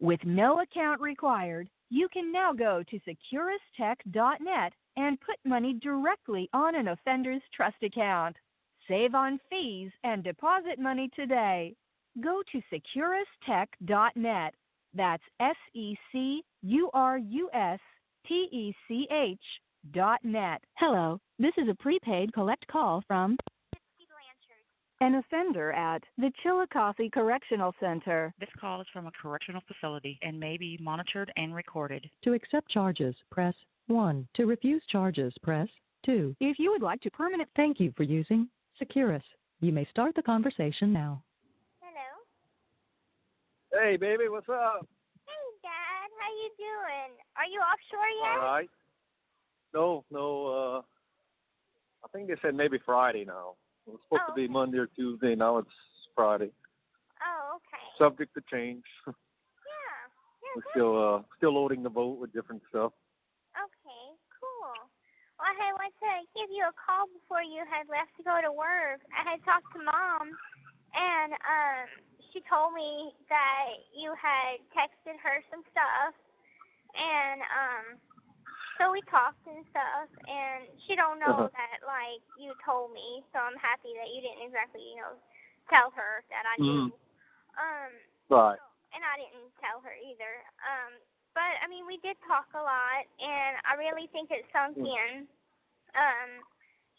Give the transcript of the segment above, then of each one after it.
With no account required, you can now go to securustech.net and put money directly on an offender's trust account. Save on fees and deposit money today. Go to securustech.net. That's SECURUSTECH.net. Hello, this is a prepaid collect call from an offender at the Chillicothe Correctional Center. This call is from a correctional facility and may be monitored and recorded. To accept charges, press 1. To refuse charges, press 2. If you would like to Thank you for using Securus. You may start the conversation now. Hello. Hey, baby, what's up? Hey, Dad. How you doing? Are you offshore yet? All right. No, I think they said maybe Friday now. It was supposed to be Monday or Tuesday. Now it's Friday. Oh, okay. Subject to change. Yeah. We're still loading the boat with different stuff. Okay, cool. Well, I wanted to give you a call before you had left to go to work. I had talked to Mom, and she told me that you had texted her some stuff, and so we talked and stuff, and she don't know that, like, you told me, so I'm happy that you didn't exactly, tell her that I knew. Right. And I didn't tell her either. But, I mean, we did talk a lot, and I really think it sunk in.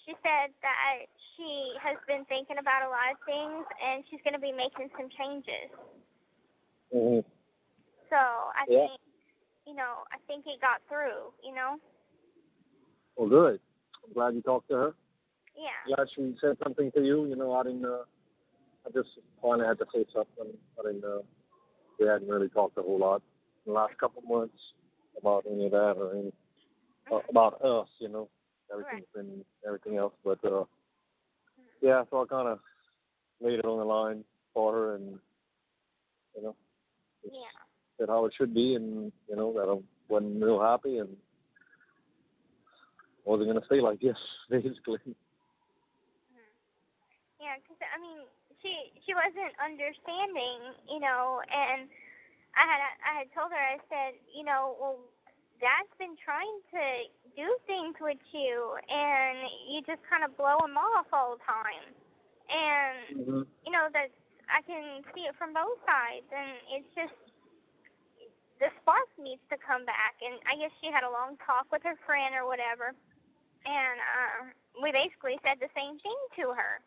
She said that she has been thinking about a lot of things, and she's going to be making some changes. Mm-hmm. So, I think, I think it got through, Well, good. I'm glad you talked to her. Yeah. Glad she said something to you. I didn't, I just finally had to say something. We hadn't really talked a whole lot in the last couple of months about any of that or about us, Everything's been everything else. But, yeah, so I kind of laid it on the line for her and, said how it should be and, that I wasn't real happy and wasn't going to stay like this, basically. Yeah, because, I mean, she wasn't understanding, and I had told her, I said, well, Dad's been trying to do things with you, and you just kind of blow him off all the time. And, that I can see it from both sides, and it's just, the spark needs to come back. And I guess she had a long talk with her friend or whatever, and we basically said the same thing to her.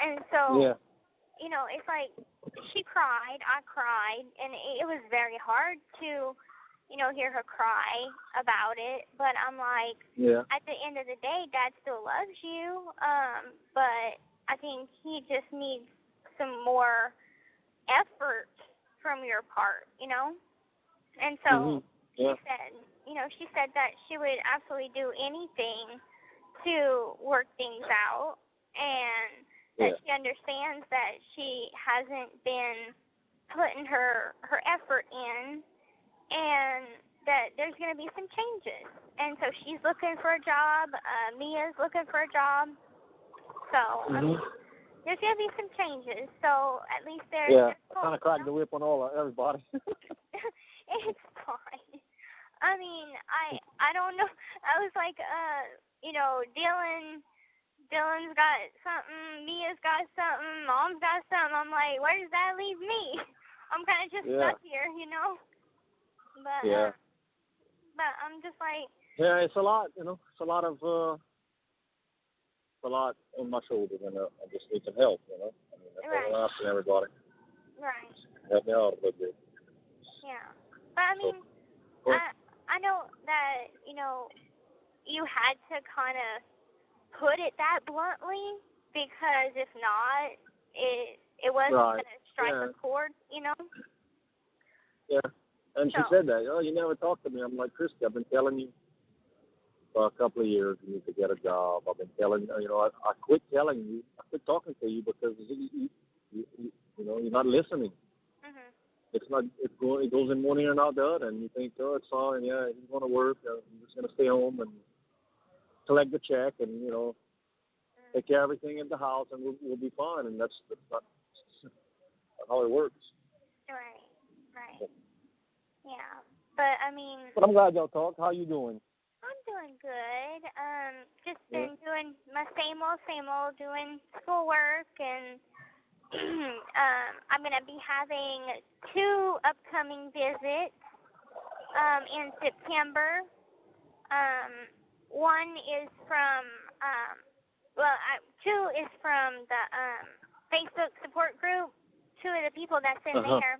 And so, it's like she cried, I cried, and it was very hard to, hear her cry about it. But I'm like, at the end of the day, Dad still loves you, but I think he just needs some more effort from your part, And so she said that she would absolutely do anything to work things out, and that she understands that she hasn't been putting her effort in, and that there's going to be some changes. And so she's looking for a job. Mia's looking for a job. So, I mean, there's going to be some changes. So at least there's... Yeah, kind of cracked the whip on everybody. It's fine. I mean, I don't know. I was like, Dylan's got something, Mia's got something, Mom's got something. I'm like, where does that leave me? I'm kind of just stuck here, But, but I'm just like... Yeah, it's a lot, It's a lot of, a lot on my shoulders, and I just need some help, I mean, that's what I'm asking everybody. Right. Help me out a little bit. Yeah. But, I mean, I know that, you had to kind of put it that bluntly, because if not, it wasn't going to strike a chord, Yeah. And she said that, you never talked to me. I'm like, Kristy, I've been telling you for a couple of years you need to get a job. I've been telling you, I quit telling you, I quit talking to you because you're not listening. Mm-hmm. It goes in one ear and out the other, and you think, it's fine, he's going to work. I'm just going to stay home and collect the check and, take care of everything in the house, and we'll be fine. And that's not how it works. Right. But I mean. But I'm glad y'all talked. How you doing? I'm doing good. Just been doing my same old, doing schoolwork, and I'm gonna be having 2 upcoming visits in September. One is from 2 is from the Facebook support group. 2 of the people that's in there.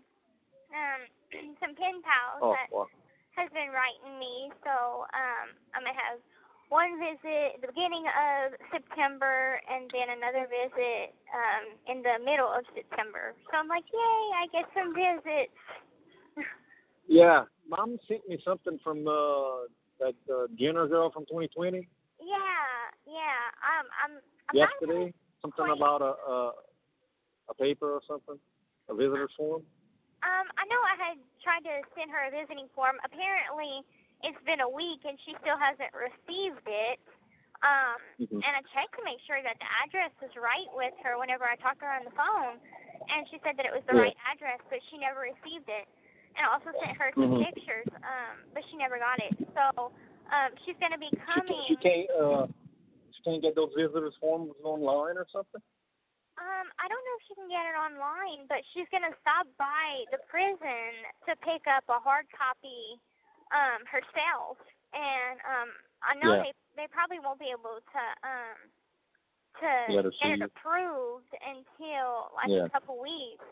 Some pen pals has been writing me, so I'm gonna have one visit at the beginning of September and then another visit in the middle of September. So I'm like, yay, I get some visits. Yeah, Mom sent me something from that Jenner girl from 2020. Yeah. I'm yesterday, something about a paper or something, a visitor's form. I know I had tried to send her a visiting form. Apparently, it's been a week and she still hasn't received it. And I checked to make sure that the address was right with her whenever I talked to her on the phone, and she said that it was the right address, but she never received it. And I also sent her some pictures, but she never got it. So she's going to be coming. She can't get those visitors forms online or something? I don't know if she can get it online, but she's going to stop by the prison to pick up a hard copy herself. And I know they probably won't be able to get it approved until like a couple weeks.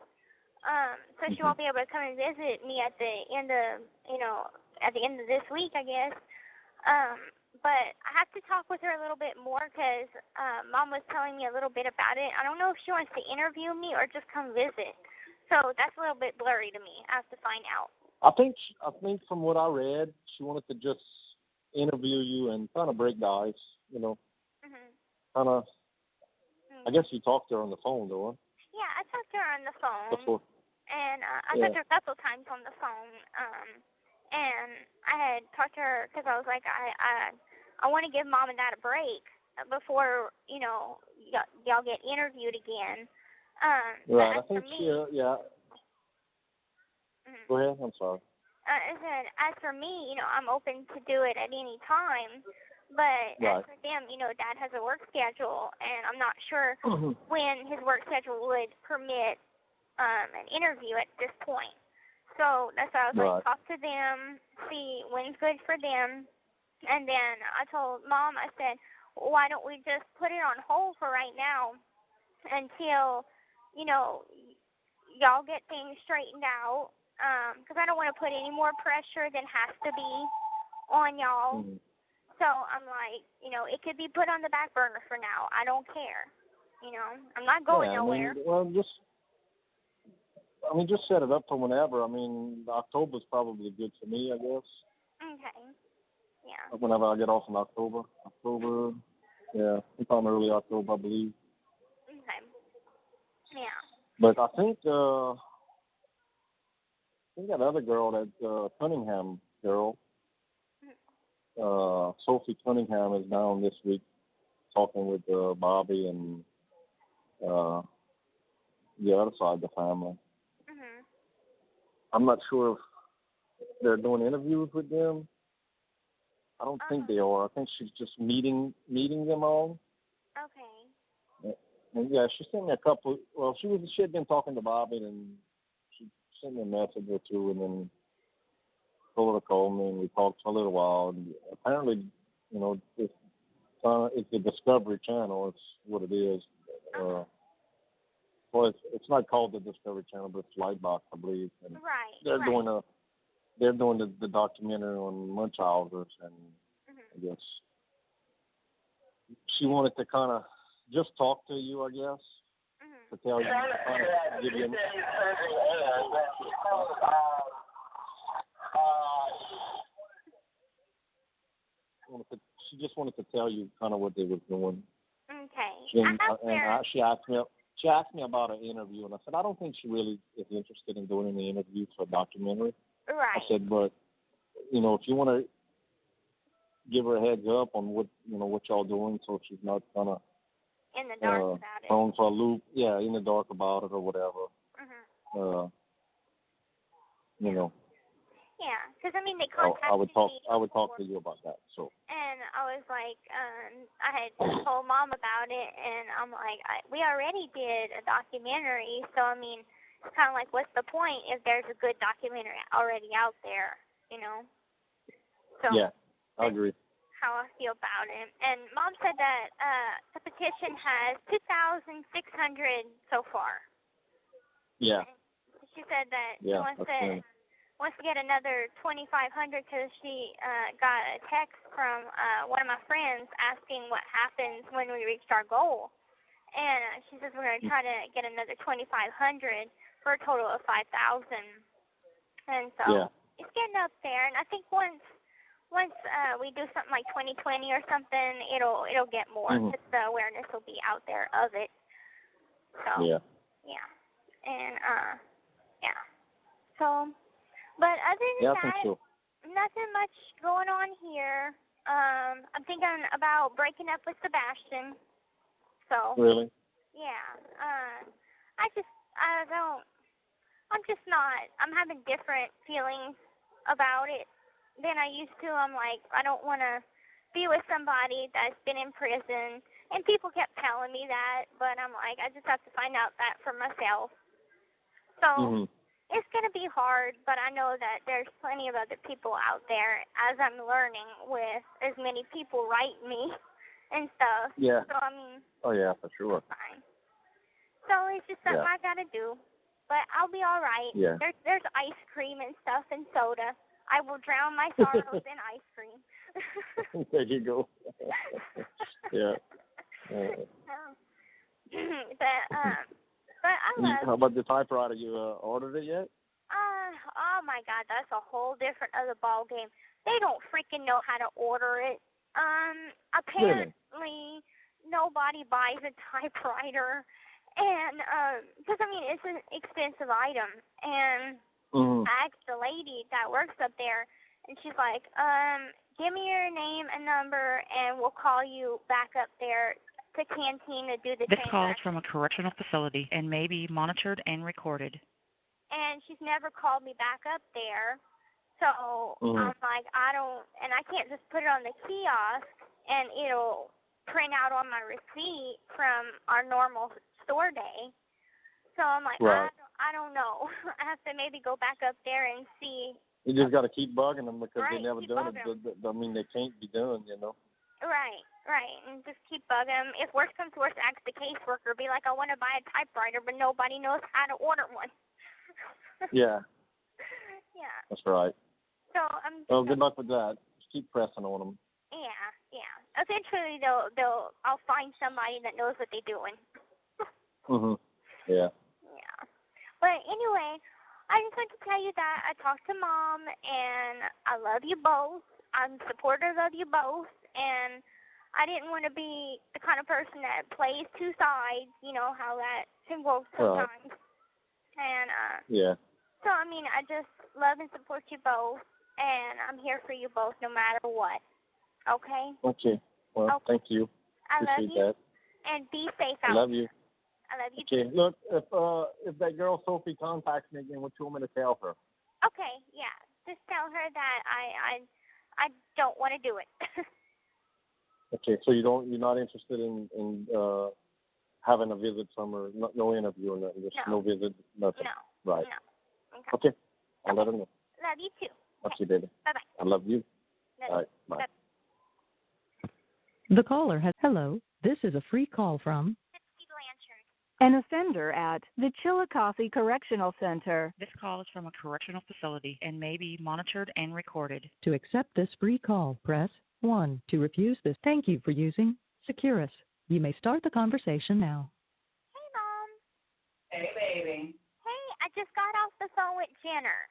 So she won't be able to come and visit me at the end of this week, I guess. But I have to talk with her a little bit more because Mom was telling me a little bit about it. I don't know if she wants to interview me or just come visit. So that's a little bit blurry to me. I have to find out. I think from what I read, she wanted to just interview you and kind of break the ice, Kind of. I guess you talked to her on the phone, though. Huh? Yeah, I talked to her on the phone. Before. And I talked to her a couple times on the phone. And I had talked to her because I was like, I want to give Mom and Dad a break before, y'all get interviewed again. Right. I think Go ahead. I'm sorry. I said, as for me, I'm open to do it at any time. But as for them, Dad has a work schedule, and I'm not sure when his work schedule would permit an interview at this point. So that's why I was like, talk to them, see when's good for them. And then I told Mom, I said, why don't we just put it on hold for right now until, y'all get things straightened out. Because I don't want to put any more pressure than has to be on y'all. So I'm like, it could be put on the back burner for now. I don't care. I'm not going nowhere. Just set it up for whenever. October's probably good for me, I guess. Okay. Yeah. Whenever I get off in October. Sometime early October, I believe. Okay. Yeah. But I think that other girl, that Cunningham girl, Sophie Cunningham, is down this week talking with Bobby and the other side of the family. I'm not sure if they're doing interviews with them. I don't think they are. I think she's just meeting them all. Okay. And she sent me a couple. Well, she had been talking to Bobby, and she sent me a message or two, and then told her to call me, and we talked for a little while. And apparently, it's the Discovery Channel. It's what it is. Well, it's not called the Discovery Channel, but it's Lightbox, I believe. And they're doing the documentary on Munchausen's, and I guess she wanted to kind of just talk to you, I guess, to tell you, kind of give you. She just wanted to tell you kind of what they were doing. Okay. She asked me about an interview, and I said I don't think she really is interested in doing any interviews for a documentary. Right. I said, but if you want to give her a heads up on what y'all doing, so she's not kind of in the dark about it. Thrown for a loop, in the dark about it or whatever. Yeah, Because, I mean, they I contacted would talk. me. I would talk to you about that. So. And I was like, I had told Mom about it, and I'm like, we already did a documentary, so, I mean, it's kind of like, what's the point if there's a good documentary already out there, you know? So Yeah, I agree. How I feel about it. And Mom said that the petition has 2,600 so far. Yeah. And she said that she Yeah, wants to get another 2,500 because she got a text from one of my friends asking what happens when we reached our goal. And she says we're going to try to get another 2,500 for a total of 5,000. And so it's getting up there. And I think once we do something like 2020 or something, it'll get more because the awareness will be out there of it. So yeah, and yeah. So, but other than that, nothing much going on here. I'm thinking about breaking up with Sebastian. So really? Yeah. I'm just not. I'm having different feelings about it than I used to. I'm like, I don't want to be with somebody that's been in prison. And people kept telling me that, but I'm like, I just have to find out that for myself. So it's going to be hard, but I know that there's plenty of other people out there, as I'm learning, with as many people write me and stuff. Yeah. So, I mean. Oh, yeah, for sure. Fine. So it's just something I got to do. But I'll be all right. Yeah. There's ice cream and stuff and soda. I will drown my sorrows in ice cream. There you go. Yeah. But I love. How about the typewriter? You ordered it yet? Oh my God, that's a whole different other ball game. They don't freaking know how to order it. Apparently nobody buys a typewriter, and because I mean it's an expensive item, and I asked the lady that works up there, and she's like, give me your name and number, and we'll call you back up there to canteen to do the This transaction. call is from a correctional facility and may be monitored and recorded. And she's never called me back up there. So I'm like, I can't just put it on the kiosk and it'll print out on my receipt from our normal store day. So I'm like, I don't know. I have to maybe go back up there and see. You just got to keep bugging them because they never done it. I mean, they can't be done, you know. Right. And just keep bugging them. If worse comes to worse, ask the caseworker. Be like, I want to buy a typewriter, but nobody knows how to order one. Yeah. Yeah. That's right. So I'm. Well, good luck with that. Just keep pressing on them. Yeah. Eventually, I'll find somebody that knows what they're doing. Yeah. Yeah. But anyway, I just want to tell you that I talked to Mom, and I love you both. I'm supportive of you both, and I didn't want to be the kind of person that plays two sides. You know how that can go sometimes. And so I mean, I just love and support you both, and I'm here for you both no matter what. Okay? Okay. Well, thank you. I love you. That. And be safe out. I love you. I love you Okay. too. Look, if that girl Sophie contacts me again, what you want me to tell her? Okay. Yeah. Just tell her that I don't want to do it. Okay. So you're not interested in having a visit from her, no interview or nothing, just no visit, nothing. No. Right. No. Okay. I'll let her know. Love you too. Okay, baby. Bye-bye. I love you. Love All right. you. Bye. The caller has, hello, this is a free call from an offender at the Chillicothe Correctional Center. This call is from a correctional facility and may be monitored and recorded. To accept this free call, press 1. To refuse this, thank you for using Securus. You may start the conversation now. Hey, Mom. Hey, baby. Hey, I just got off the phone with Jenner.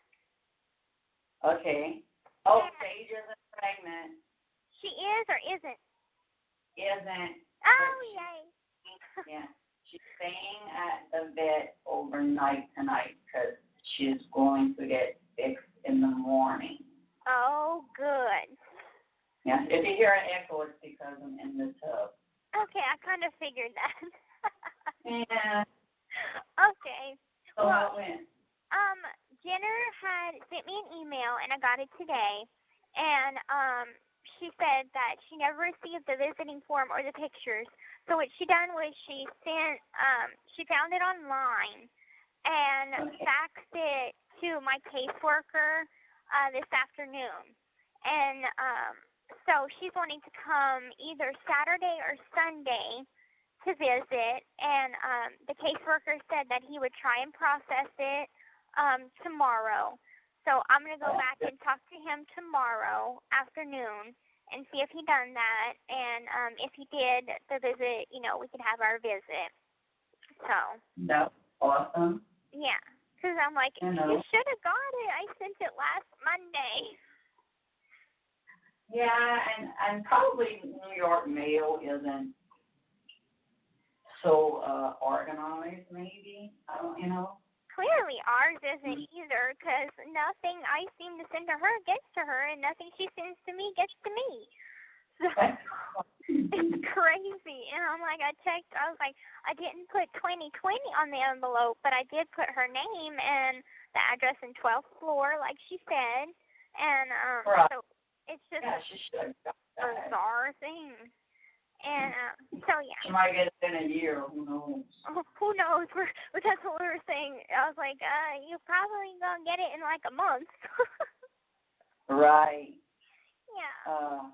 Okay. Oh, Sage isn't pregnant. She is or isn't? Isn't. Oh, yay. Yeah. She's staying at the vet overnight tonight because she's going to get fixed in the morning. Oh, good. Yeah. If you hear an echo, it's because I'm in the tub. Okay, I kind of figured that. Yeah. Okay. So what went? Jenner had sent me an email, and I got it today, and she said that she never received the visiting form or the pictures. So what she done was she found it online and faxed it to my caseworker this afternoon. And so she's wanting to come either Saturday or Sunday to visit, and the caseworker said that he would try and process it tomorrow. So I'm going to go back and talk to him tomorrow afternoon and see if he done that, and if he did the visit, we could have our visit. So. That's awesome. Yeah, because I'm like, you should have got it. I sent it last Monday. Yeah, and probably New York mail isn't so organized, maybe. I don't, Clearly ours isn't either, because nothing I seem to send to her gets to her, and nothing she sends to me gets to me. So it's crazy. And I'm like, I was like, I didn't put 2020 on the envelope, but I did put her name and the address in 12th floor, like she said. And so it's just a bizarre thing. And so, yeah. She might get it in a year. Who knows? Who knows? That's what we were saying. I was like, you probably going to get it in like a month. Right. Yeah.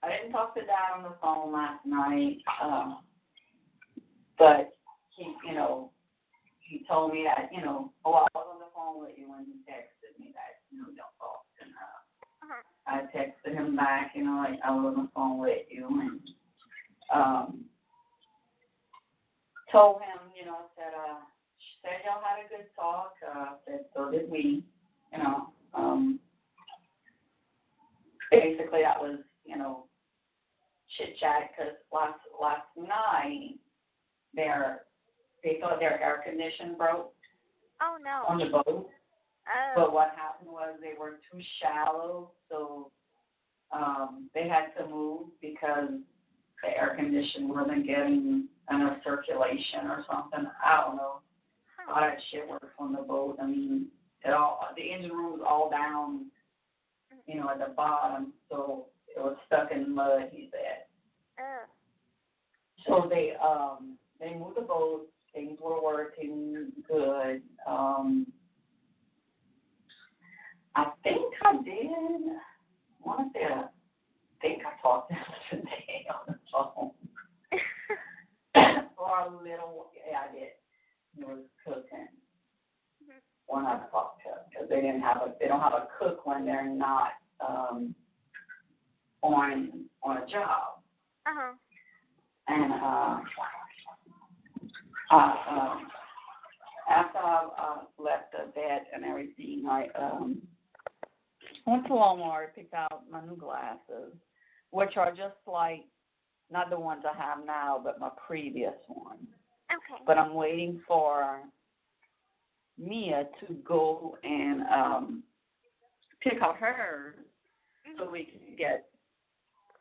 I didn't talk to Dad on the phone last night, but he told me that, I was on the phone with you when he texted me that, don't talk. And I texted him back, like I was on the phone with you, and told him, said y'all had a good talk. Said so did we, Basically, that was, chit chat, because last night they thought their air condition broke. Oh no. On the boat. But what happened was they were too shallow, so they had to move because the air conditioner wasn't getting enough circulation or something. I don't know. All that shit works on the boat. I mean, the engine room was all down, at the bottom, so it was stuck in mud, he said. So they moved the boat. Things were working good. I think I did. I think I talked to him today on the phone. For a little, yeah, I did. He was cooking. When I talked to him, because they don't have a cook when they're not on a job. And after I left the bed and everything, I went to Walmart, picked out my new glasses, which are just like, not the ones I have now, but my previous ones. Okay. But I'm waiting for Mia to go and pick out hers so we can get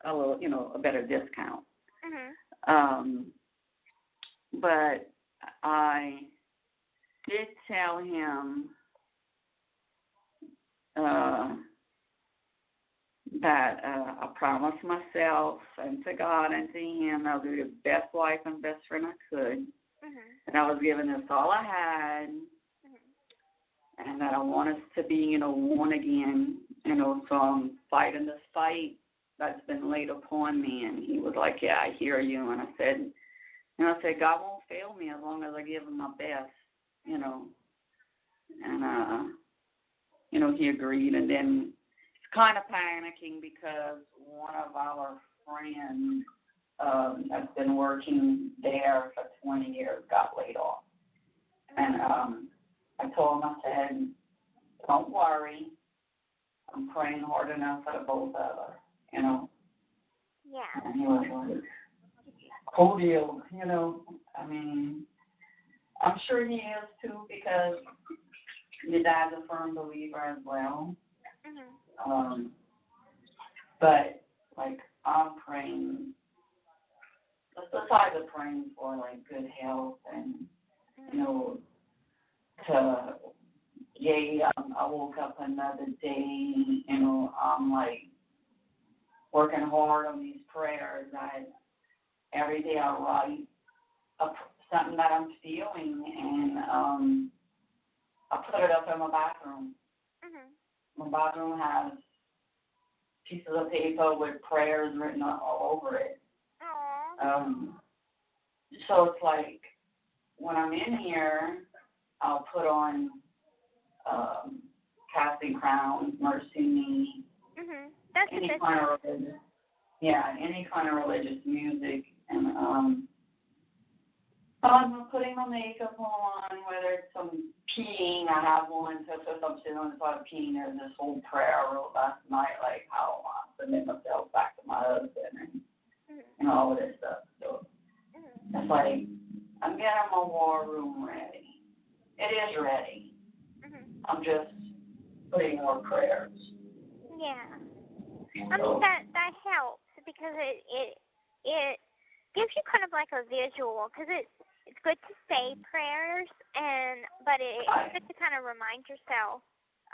a little, a better discount. But I did tell him that I promised myself and to God and to him I'll be the best wife and best friend I could. And I was giving this all I had. And that I want us to be, one again, so I'm fighting this fight that's been laid upon me. And he was like, yeah, I hear you. And I said, God won't fail me as long as I give him my best, And, he agreed. And then he's kind of panicking because one of our friends that's been working there for 20 years got laid off. And I told him, I said, don't worry. I'm praying hard enough for the both of us, Yeah. And he was like, cool deal, I mean, I'm sure he is too because your dad's a firm believer as well. But, like, I'm praying, besides of praying for, like, good health and you know, I woke up another day, you know, I'm like working hard on these prayers. Every day I write something that I'm feeling, and I put it up in my bathroom. My bathroom has pieces of paper with prayers written all over it. So it's like when I'm in here, I'll put on Casting Crowns, Mercy Me, That's any kind of religious, any kind of religious music, and I'm putting my makeup on, whether it's some peeing. I have one, so if I'm sitting on the side of peeing, there's this whole prayer I wrote last night, like how I submit myself back to my husband and all of this stuff. So it's like I'm getting my war room ready. It is ready. I'm just putting more prayers. Yeah. I mean, that helps because it gives you kind of like a visual, because it's good to say prayers, but it's good to kind of remind yourself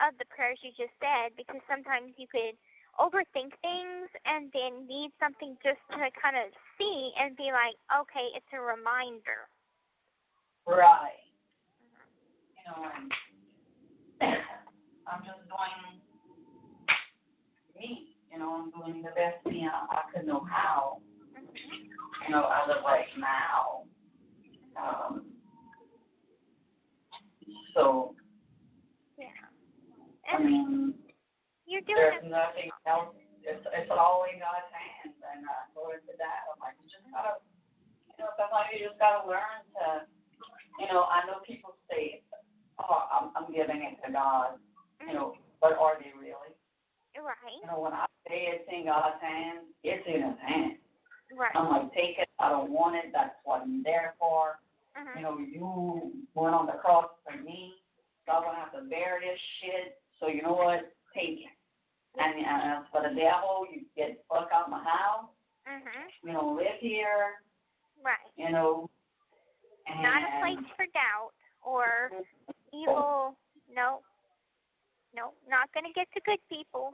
of the prayers you just said, because sometimes you could overthink things and then need something just to kind of see and be like, okay, it's a reminder. Right. You know, I'm just doing me. You know, I'm doing the best me I could know how. You know, as of right now. So, yeah. I mean, you're doing there's nothing else. It's all in God's hands, and according to that, I'm like, you just gotta, you know, sometimes you just gotta learn to, you know, I know people say, oh, I'm giving it to God, you know, but are they really? Right. You know, when I say it's in God's hands, it's in His hands. Right. I'm like, take it. I don't want it. That's what I'm there for. You know, you went on the cross for me, so I'm gonna have to bear this shit. So you know what? Take it. And as for the devil, you get the fuck out of my house. You don't live here. Right. You know. And not a place for doubt or evil. No, not gonna get to good people.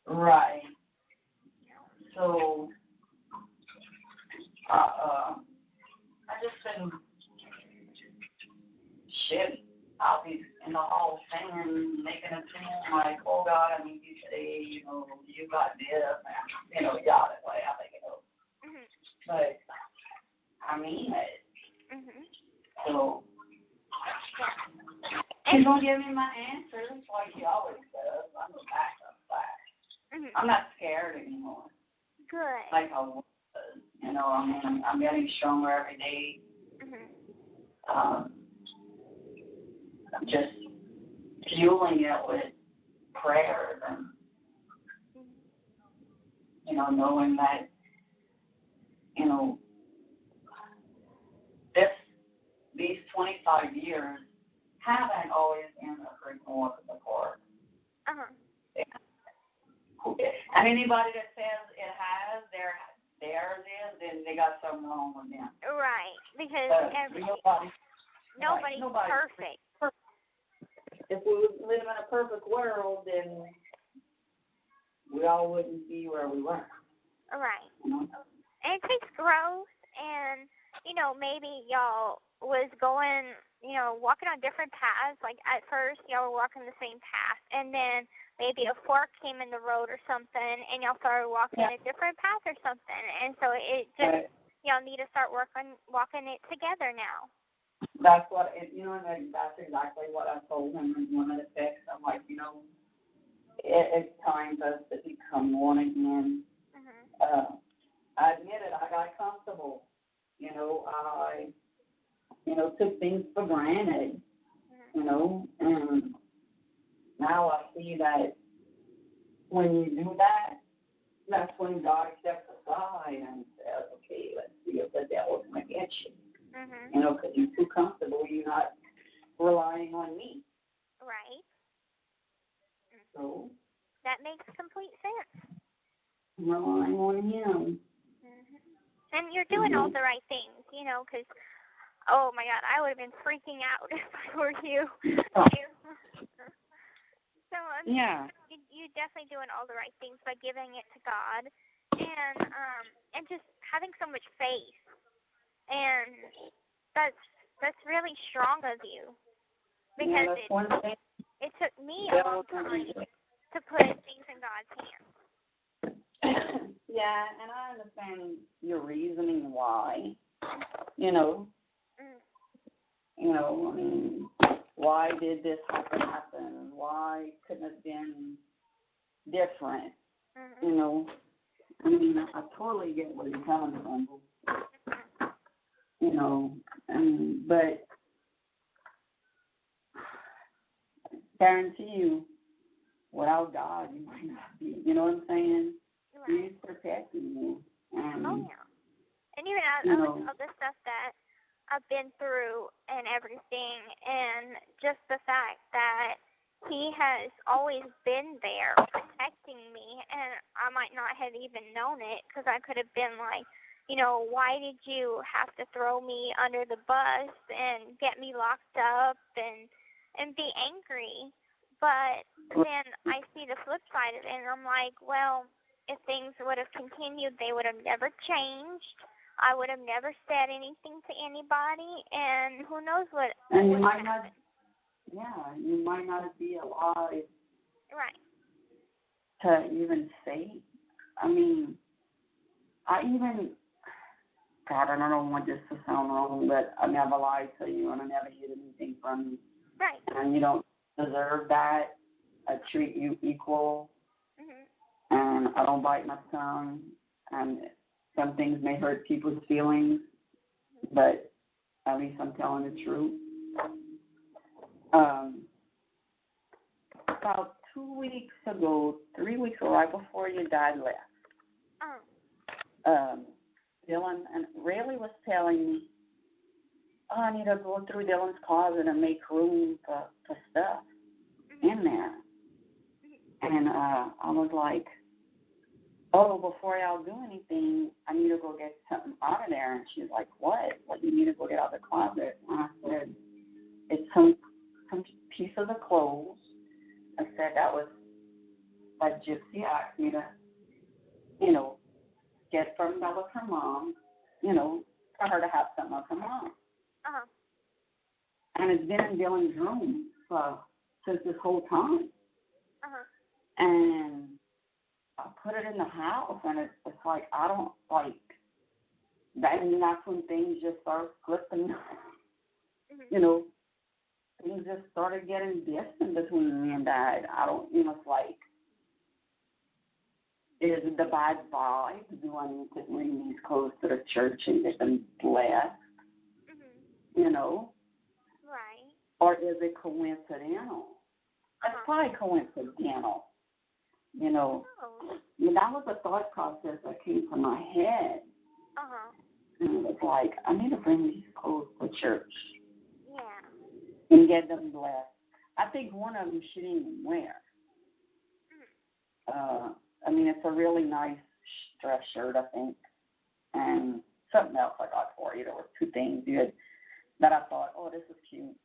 Right. So, I just been shit out these in the hall singing, making a tune like, oh God, I need you today, you know, you got this, and, you know, yada, like, I think it knows. But, I mean it. So, he's going to give me my answers like he always does. I'm the backup back. I'm not scared anymore. Good. Like I was. You know, I mean, I'm getting stronger every day. I'm just fueling it with prayers and, you know, knowing that, you know, these 25 years haven't always been a great walk in the park. And anybody that says it has, theirs is, then they got something wrong with them. Right, because nobody's perfect. If we live in a perfect world, then we all wouldn't be where we were. Right. You know? And it takes growth, and, you know, maybe y'all was going, you know, walking on different paths. Like, at first, y'all were walking the same path, and then maybe a fork came in the road or something, and y'all started walking a different path or something. And so it just, y'all need to start walking it together now. That's what, you know, and that's exactly what I told him in one of the texts. I'm like, you know, it's time for us to become one again. I admit it, I got comfortable. You know, I, you know, took things for granted, you know, and now I see that when you do that, that's when God steps aside and says, okay, let's see if the devil's going to get you. You know, because you're too comfortable, you're not relying on me. Right. So that makes complete sense. I'm relying on him. And you're doing all the right things, you know, because oh my God, I would have been freaking out if I were you. So I mean, you're definitely doing all the right things by giving it to God, and just having so much faith, and that's really strong of you, because it took me a long time to put things in God's hands. Yeah, and I understand your reasoning why. You know, I mean, why did this happen? Why couldn't it have been different? You know, I mean, I totally get where you're coming from. You know, but guarantee you, without God, you might not be. You know what I'm saying? Right. He's protecting you. And, and even all the stuff that I've been through and everything, and just the fact that He has always been there protecting me, and I might not have even known it, because I could have been like, why did you have to throw me under the bus and get me locked up and be angry? But then I see the flip side of it, and I'm like, well, if things would have continued, they would have never changed. I would have never said anything to anybody, and who knows what. And you might not. Yeah, you might not be alive. Right. To even say. I mean, God, I don't want this to sound wrong, but I never lied to you, and I never hid anything from you. Right. And you don't deserve that. I treat you equal, and I don't bite my tongue, and some things may hurt people's feelings, but at least I'm telling the truth. About 2 weeks ago, 3 weeks ago, right before your dad left, Dylan and Rayleigh was telling me, I need to go through Dylan's closet and make room for stuff in there. And I was like, before y'all do anything, I need to go get something out of there. And she's like, what? What, you need to go get out of the closet? And I said, it's some pieces of clothes. I said that was like Gypsy asked me to, get from that was her mom, for her to have something of her mom. And it's been in Dylan's room since this whole time. And I put it in the house, and it's like, I don't like that. And that's when things just start slipping. Things just started getting distant between me and Dad. I don't, it's like, is it the bad vibe? Do I need to bring these clothes to the church and get them blessed? Right. Or is it coincidental? It's probably coincidental. That was a thought process that came from my head. And it was like, I need to bring these clothes to church. Yeah. And get them blessed. I think one of them she didn't even wear. It's a really nice dress shirt, I think. And something else I got for you. There were two things that I thought, this is cute.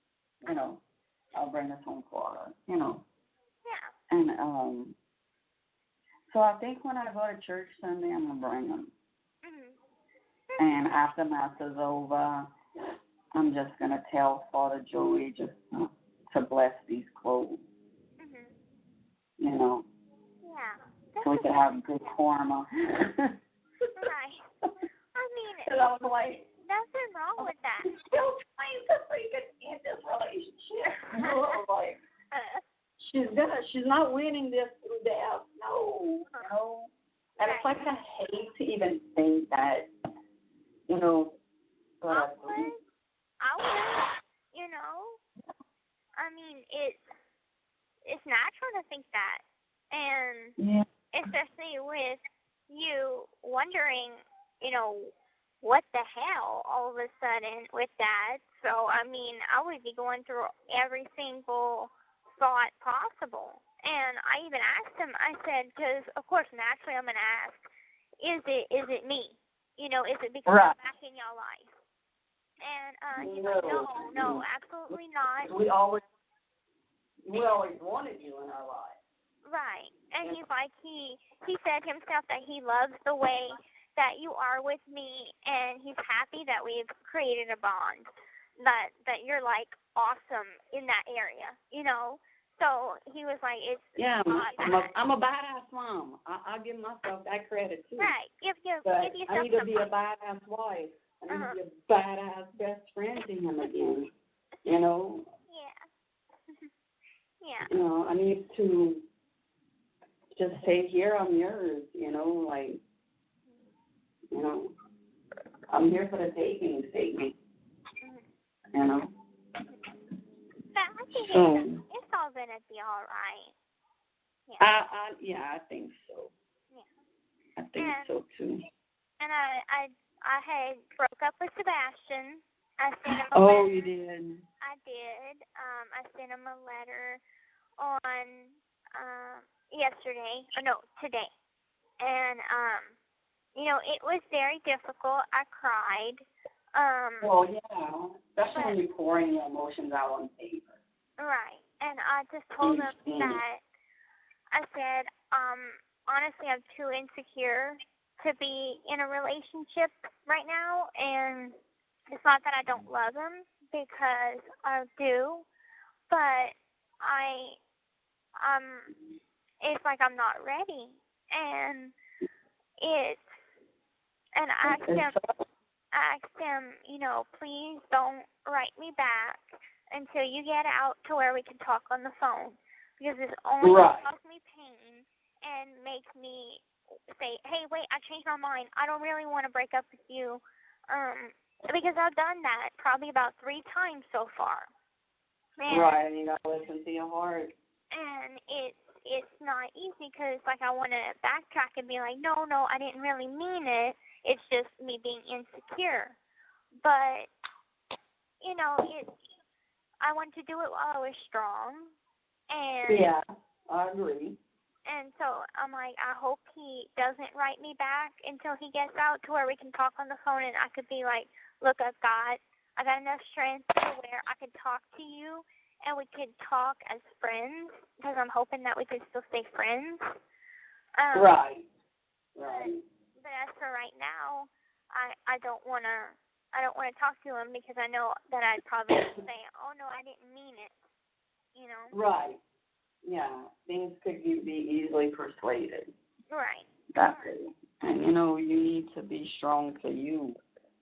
I'll bring this home for her, Yeah. And so I think when I go to church Sunday, I'm going to bring them. And after Mass is over, I'm just going to tell Father Joey just to bless these clothes. Yeah. So we could have good karma. Right. I mean, I was like, nothing wrong with that. She's still trying to freaking end this relationship. She's not winning this through death. No. And it's like I hate to even think that, but I would, I mean, it's natural to think that. And especially with you wondering, what the hell all of a sudden with that. So, I mean, I would be going through every single thought possible. And I even asked him, I said, because, of course, naturally I'm going to ask, is it me? Is it because I'm back in your life? And he's like, no, absolutely not. We always wanted you in our lives. Right. And he's like, he said himself that he loves the way that you are with me, and he's happy that we've created a bond, that you're, like, awesome in that area, you know? So he was like, it's I'm a badass mom. I'll give myself that credit, too. Right. Give I need to be a badass wife. I need to be a badass best friend to him again, you know? Yeah. Yeah. You know, I need to just say, here, I'm yours, you know, like, you know, I'm here for the taking, take me, you know. But I think it's all going to be all right. Yeah. I think so. Yeah. I think so, too. And I had broke up with Sebastian. I sent him a letter. Oh, you did? I did. I sent him a letter on today. And, you know, it was very difficult. I cried. Well, yeah, especially when you're pouring your emotions out on paper. Right. And I just told him that, I said, honestly, I'm too insecure to be in a relationship right now. And it's not that I don't love him, because I do, but it's like I'm not ready. And I asked him, you know, please don't write me back until you get out to where we can talk on the phone, because it's only causes me pain and makes me say, hey, wait, I changed my mind. I don't really want to break up with you, because I've done that probably about 3 times so far. And you got to listen to your heart. And it's not easy, because, like, I want to backtrack and be like, no, I didn't really mean it. It's just me being insecure. But, you know, I want to do it while I was strong. And yeah, I agree. And so I'm like, I hope he doesn't write me back until he gets out to where we can talk on the phone, and I could be like, look, I got enough strength to where I could talk to you, and we could talk as friends, because I'm hoping that we could still stay friends. Right. But as for right now, I don't want to talk to him, because I know that I'd probably say, oh no, I didn't mean it, you know. Right. Yeah, things could be easily persuaded. Right. Exactly. And, you know, you need to be strong for you.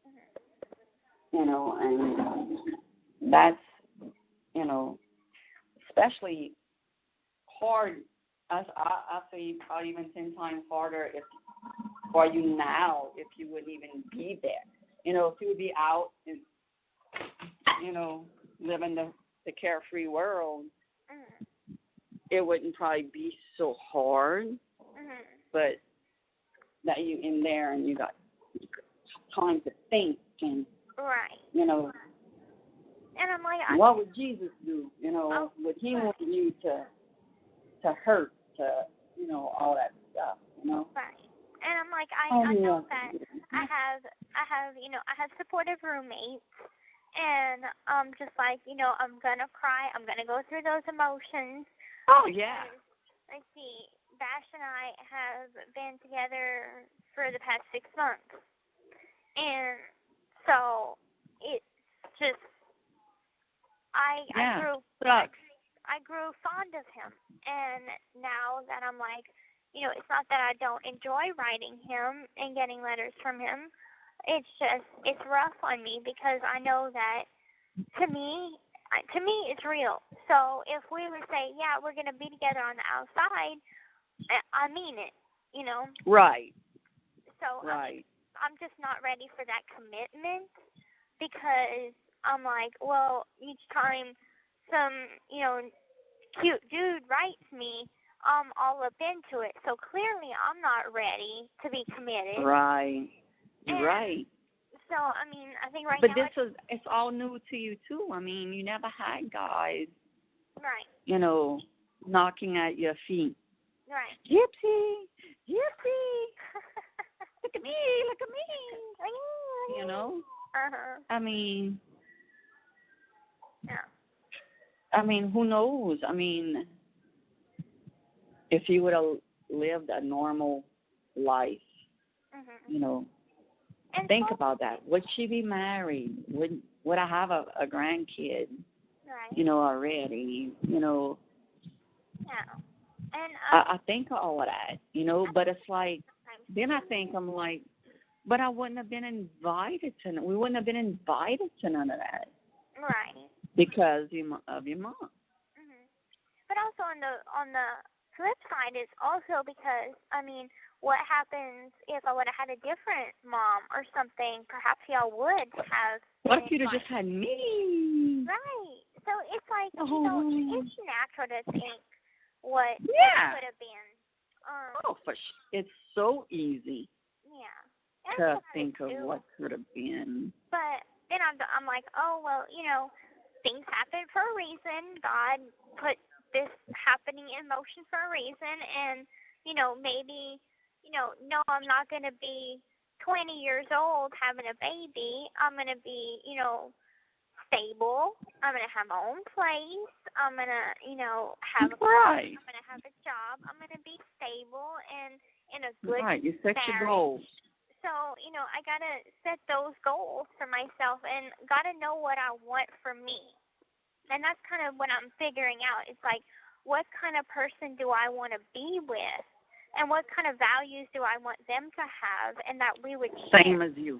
Mm-hmm. You know, and that's, you know, especially hard. I say probably even 10 times harder for you now if you wouldn't even be there. You know, if you would be out and, you know, living the carefree world, it wouldn't probably be so hard, but that you in there and you got time to think and, you know, and I'm like, what would Jesus do? You know, would he want you to hurt, to, you know, all that stuff, you know? Right. And I'm like, I know that I have supportive roommates. And just like, you know, I'm going to cry. I'm going to go through those emotions. Oh, yeah. Let's see. Bash and I have been together for the past 6 months. And so it's just, I grew fond of him. And now that I'm like, you know, it's not that I don't enjoy writing him and getting letters from him. It's just, it's rough on me, because I know that to me it's real. So if we would say, yeah, we're going to be together on the outside, I mean it, you know? Right. So I'm just not ready for that commitment, because I'm like, well, each time some, you know, cute dude writes me, I'm all up into it. So clearly I'm not ready to be committed. Right. And right. So, I mean, I think right but now... But it's all new to you, too. I mean, you never had guys, right, you know, knocking at your feet. Right. Gypsy! Gypsy! Look at me! Look at me! You know? I mean, yeah. Who knows? I mean, if he would have lived a normal life, you know, And think so, about that. Would she be married? Would I have a grandkid? right. You know, already. You know. Yeah. And I think of all of that. You know, but it's like then I think I'm like, but I wouldn't have been invited to. We wouldn't have been invited to none of that. right. Because of your mom. But also on the flip side is also because what happens if I would have had a different mom or something? Perhaps y'all would have. What if you'd have just had me? Right. So it's like it's natural to think what could have been. It's so easy. Yeah. To think of what could have been. But then I'm like, oh well, things happen for a reason. God put this happening in motion for a reason, and maybe no, I'm not going to be 20 years old having a baby. I'm going to be stable. I'm going to have my own place. I'm going to have a car. I'm going to have a job. I'm going to be stable and in a good you set your goals. So, I got to set those goals for myself and got to know what I want for me. And that's kind of what I'm figuring out. It's like, what kind of person do I want to be with? And what kind of values do I want them to have and that we would share? Same as you.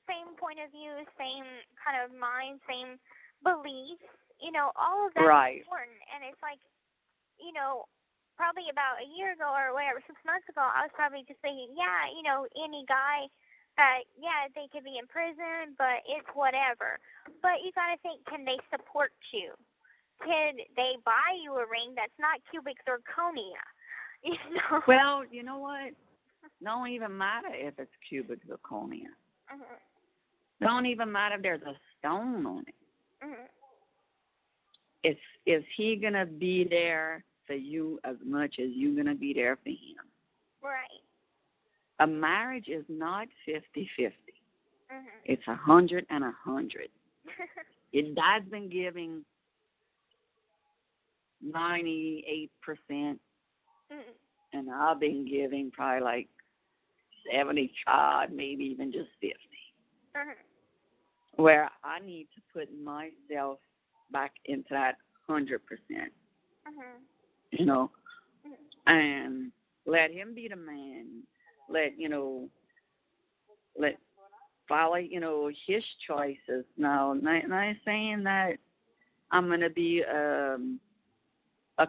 Same point of view, same kind of mind, same beliefs. All of that's important. And it's like, probably about a year ago or whatever, 6 months ago, I was probably just thinking, any guy that, they could be in prison, but it's whatever. But you got to think, can they support you? Can they buy you a ring that's not cubic zirconia? Well, you know what? Don't even matter if it's cubic zirconia. Don't even matter if there's a stone on it. Is he going to be there for you as much as you're going to be there for him? Right. A marriage is not 50-50. It's 100 and 100. It has been giving 98%, and I've been giving probably like 75, maybe even just 50. Where I need to put myself back into that 100%. And let him be the man. Let follow, his choices. Now, not saying that I'm going to be a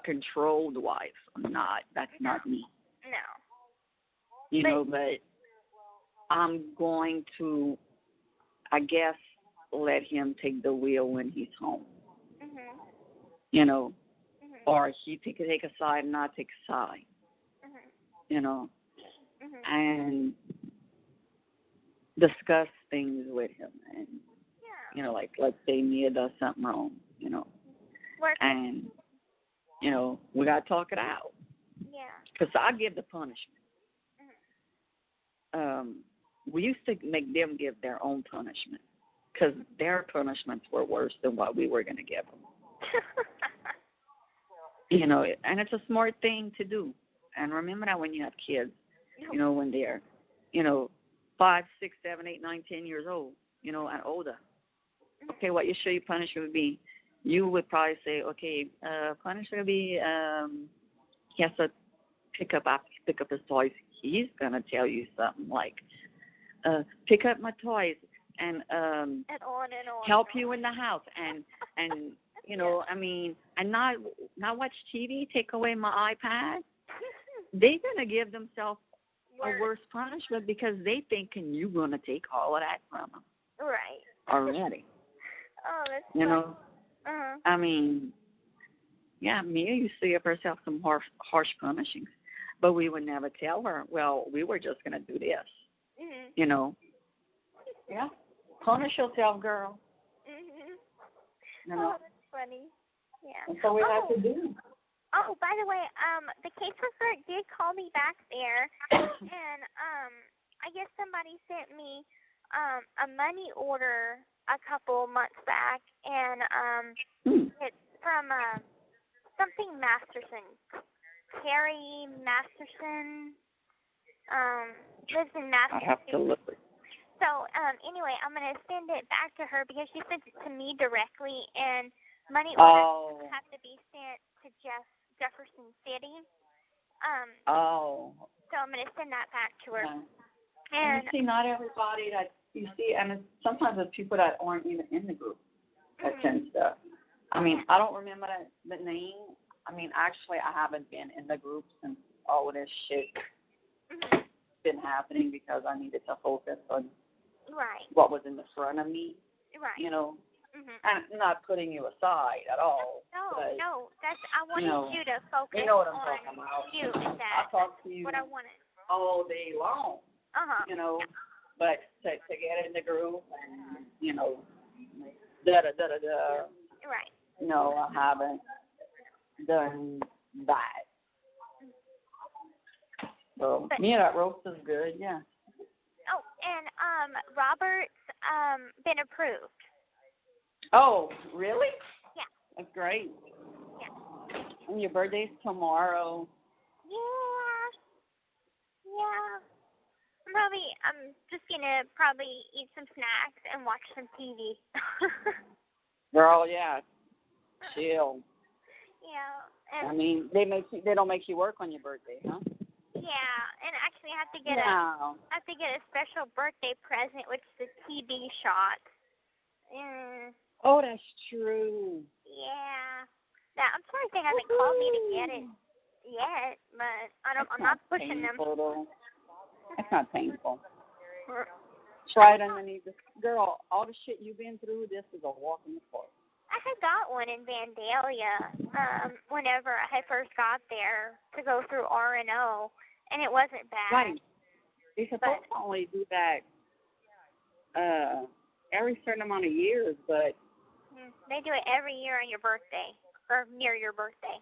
controlled wife. I'm not. That's not me. No. But I'm going to, I guess, let him take the wheel when he's home. Or he take a side and not take a side. And discuss things with him. And, like, let's say Mia does something wrong, And, we got to talk it out. Yeah. Because I give the punishment. We used to make them give their own punishment because their punishments were worse than what we were going to give them. And it's a smart thing to do. And remember that when you have kids, when they're, 5, 6, 7, 8, 9, 10 years old, and older. Okay, what you should your punishment would be? You would probably say, okay, punishment would be he has to pick up his toys. He's going to tell you something like, pick up my toys and on. help you in the house and and not watch TV, take away my iPad. They're going to give themselves a worse punishment because they thinking you're going to take all of that from them. Right. Already. Oh, that's funny. Mia used to give herself some harsh punishings, but we would never tell her, well, we were just going to do this. Yeah. Punish yourself, girl. Oh, that's funny. Yeah. That's what we have to do. Oh, by the way, the caseworker did call me back there, and I guess somebody sent me a money order a couple months back, and it's from something Masterson. Carrie Masterson lives in Massachusetts. I have to look. So anyway, I'm gonna send it back to her because she sent it to me directly, and money orders have to be sent to Jefferson City. So I'm gonna send that back to her. Yeah. And you see, not everybody that you see, and sometimes it's people that aren't even in the group that send stuff. I mean, I don't remember the name. I mean, actually, I haven't been in the group since all of this shit been happening because I needed to focus on what was in the front of me. Right. You know, I'm not putting you aside at all. No, that's I wanted you to focus you know what I'm on talking about. you. I talk to you what I wanted all day long. You know, but to get in the group and you know, Right. No, I haven't done that. So that roast is good, yeah. Oh, and Robert's been approved. Oh, really? Yeah. That's great. Yeah. And your birthday's tomorrow. Yeah. I'm just gonna eat some snacks and watch some TV. Girl, yeah. Chill. Yeah. I mean, they don't make you work on your birthday, huh? Yeah, and actually I have to get a special birthday present, which is a TB shot. Oh, that's true. Yeah. I'm sorry they haven't called me to get it yet, but I'm not pushing them. Though. That's not painful. Try it underneath this. Girl, all the shit you've been through, this is a walk in the park. I had got one in Vandalia whenever I had first got there to go through R&O, and it wasn't bad. Right. They're supposed to only do that every certain amount of years, but... They do it every year on your birthday, or near your birthday.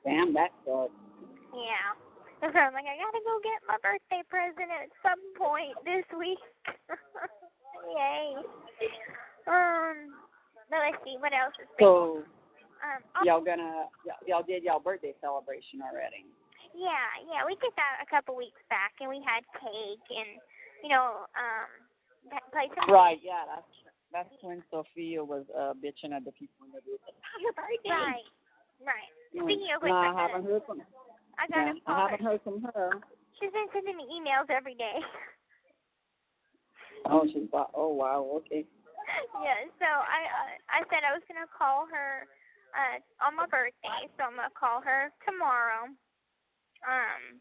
Damn, that sucks. Yeah. So I'm like, I gotta go get my birthday present at some point this week. Yay. But let's see, what else is big? So, y'all did y'all birthday celebration already? Yeah, we did that a couple weeks back, and we had cake, and, played some Right, yeah, that's when Sophia was bitching at the people in the group. It's not your birthday. Right. Speaking of which, I haven't heard from her. I haven't heard from her. She's been sending me emails every day. Oh, wow, okay. Yeah, so I said I was going to call her on my birthday, so I'm going to call her tomorrow.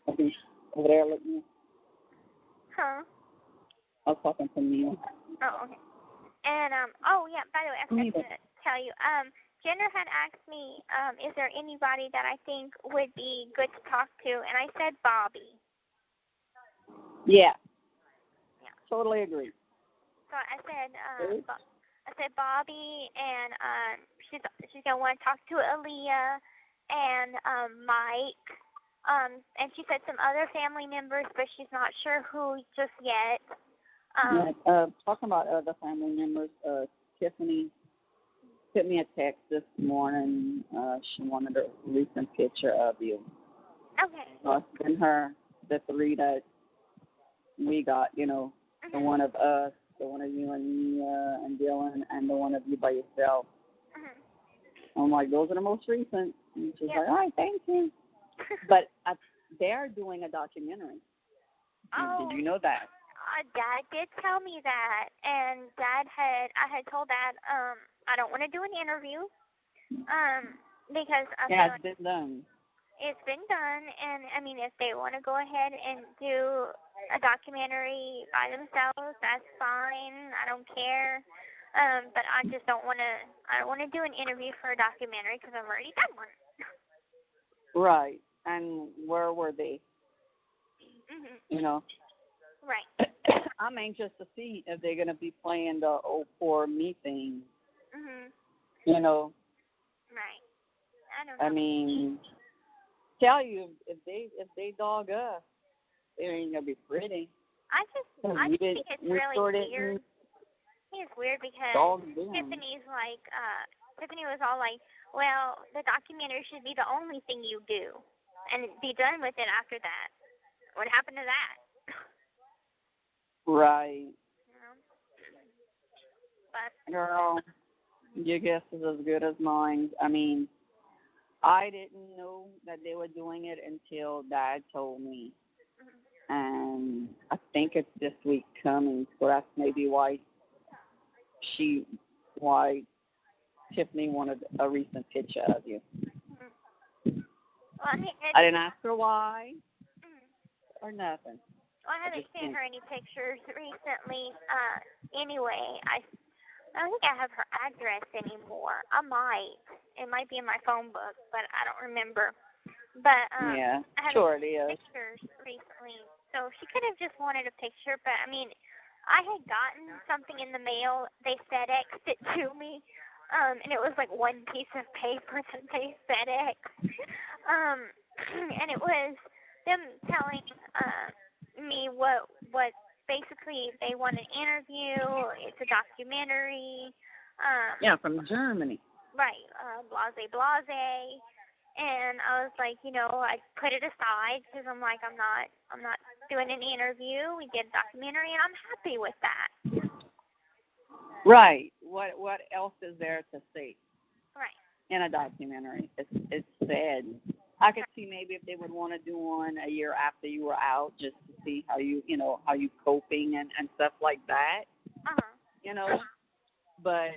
Okay. Over there, look. Huh? I was talking to Neil. Oh, okay. And, by the way, I forgot to tell you, Jenner had asked me, is there anybody that I think would be good to talk to, and I said Bobby. Yeah. Totally agree. So I said Bobby, and she's gonna want to talk to Aaliyah and Mike, and she said some other family members, but she's not sure who just yet. Talking about other family members, Tiffany sent me a text this morning. She wanted a recent picture of you. Okay. So I sent her the three that we got, the one of us, the one of you and me and Dylan, and the one of you by yourself. I'm like, those are the most recent. And she's like, all right, thank you. But they're doing a documentary. Oh. Did you know that? Dad did tell me that, and I had told Dad, I don't want to do an interview, because it's been done. It's been done, and I mean, if they want to go ahead and do a documentary by themselves, that's fine. I don't care. But I just don't want to. I don't want to do an interview for a documentary because I've already done one. Right. And where were they? Right. I'm anxious to see if they're gonna be playing the "Oh Poor Me" thing. Right. I don't know. I mean, tell you if they dog us, it ain't gonna be pretty. I just think it's really weird. I think it's weird because Tiffany was all like, well, the documentary should be the only thing you do, and be done with it after that. What happened to that? Right. But girl, your guess is as good as mine. I mean, I didn't know that they were doing it until Dad told me. And I think it's this week coming, so that's maybe why Tiffany wanted a recent picture of you. Well, I didn't ask her why or nothing. Well, I haven't sent her any pictures recently. Anyway, I don't think I have her address anymore. I might. It might be in my phone book, but I don't remember. But yeah, I sure haven't it is. pictures recently, so she could have just wanted a picture. But I mean, I had gotten something in the mail. They FedExed it to me, and it was like one piece of paper that they FedExed, and it was them telling me what basically they want an interview. It's a documentary. Yeah, from Germany. Right, blase. And I was like, I put it aside because I'm like, I'm not doing an interview. We did a documentary, and I'm happy with that. Right. What else is there to see? Right. In a documentary, it's sad. I could see maybe if they would want to do one a year after you were out, just to see how you coping and stuff like that. But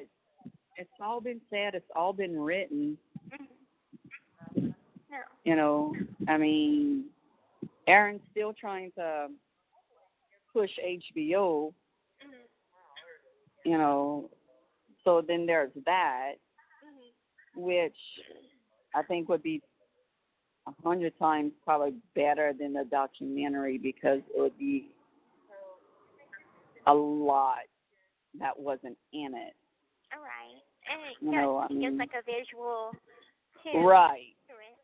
it's all been said. It's all been written. No. I mean, Aaron's still trying to push HBO. So then there's that, which I think would be 100 times probably better than the documentary because it would be a lot that wasn't in it. All right. And it gives like a visual to, right. to it.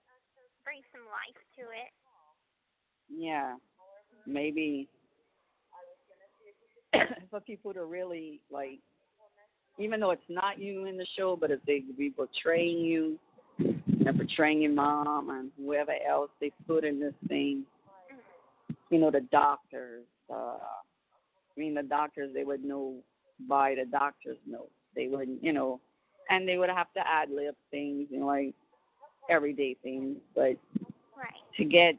Bring some life to it. Yeah. Maybe for people to really, like, even though it's not you in the show, but if they be portraying you and portraying your mom and whoever else they put in this thing, the doctors, the doctors, they would know by the doctor's notes. They wouldn't, and they would have to ad-lib things, like everyday things. But to get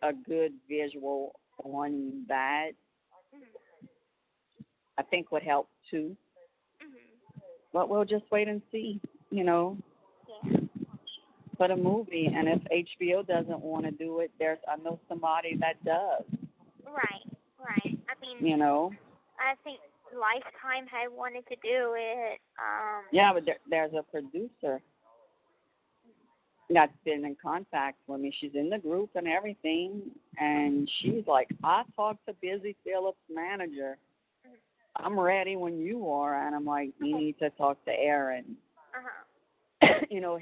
a good visual on that, I think would help too. But we'll just wait and see, for the movie. And if HBO doesn't want to do it, I know somebody that does. Right. I mean, I think Lifetime had wanted to do it. Yeah, but there's a producer that's been in contact with me. She's in the group and everything, and she's like, I talked to Busy Phillips' manager. I'm ready when you are. And I'm like, you need to talk to Aaron.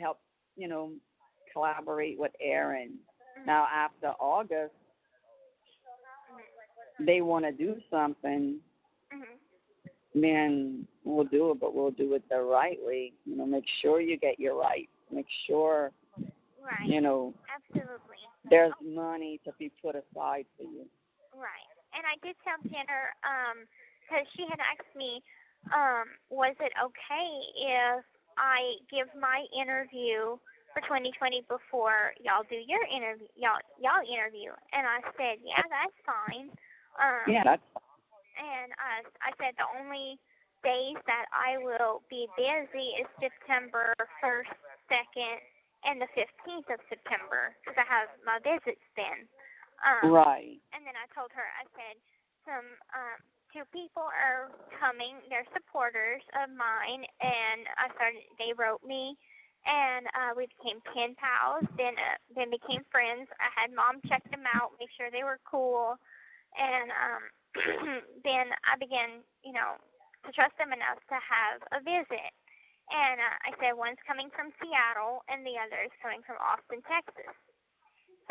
Help, collaborate with Aaron. Now, after August, they want to do something, then we'll do it, but we'll do it the right way. Make sure you get your rights. Make sure, absolutely. There's money to be put aside for you. Right. And I did tell Jenner, because she had asked me, was it okay if I give my interview for 2020 before y'all do your interview, y'all interview? And I said, yeah, that's fine. Yeah, that's fine. And I said the only days that I will be busy is September 1st, 2nd, and the 15th of September because I have my visits then. Right. And then I told her, I said, two people are coming. They're supporters of mine, and they wrote me, and we became pen pals, then became friends. I had Mom check them out, make sure they were cool, and then I began, to trust them enough to have a visit. And I said, one's coming from Seattle, and the other is coming from Austin, Texas.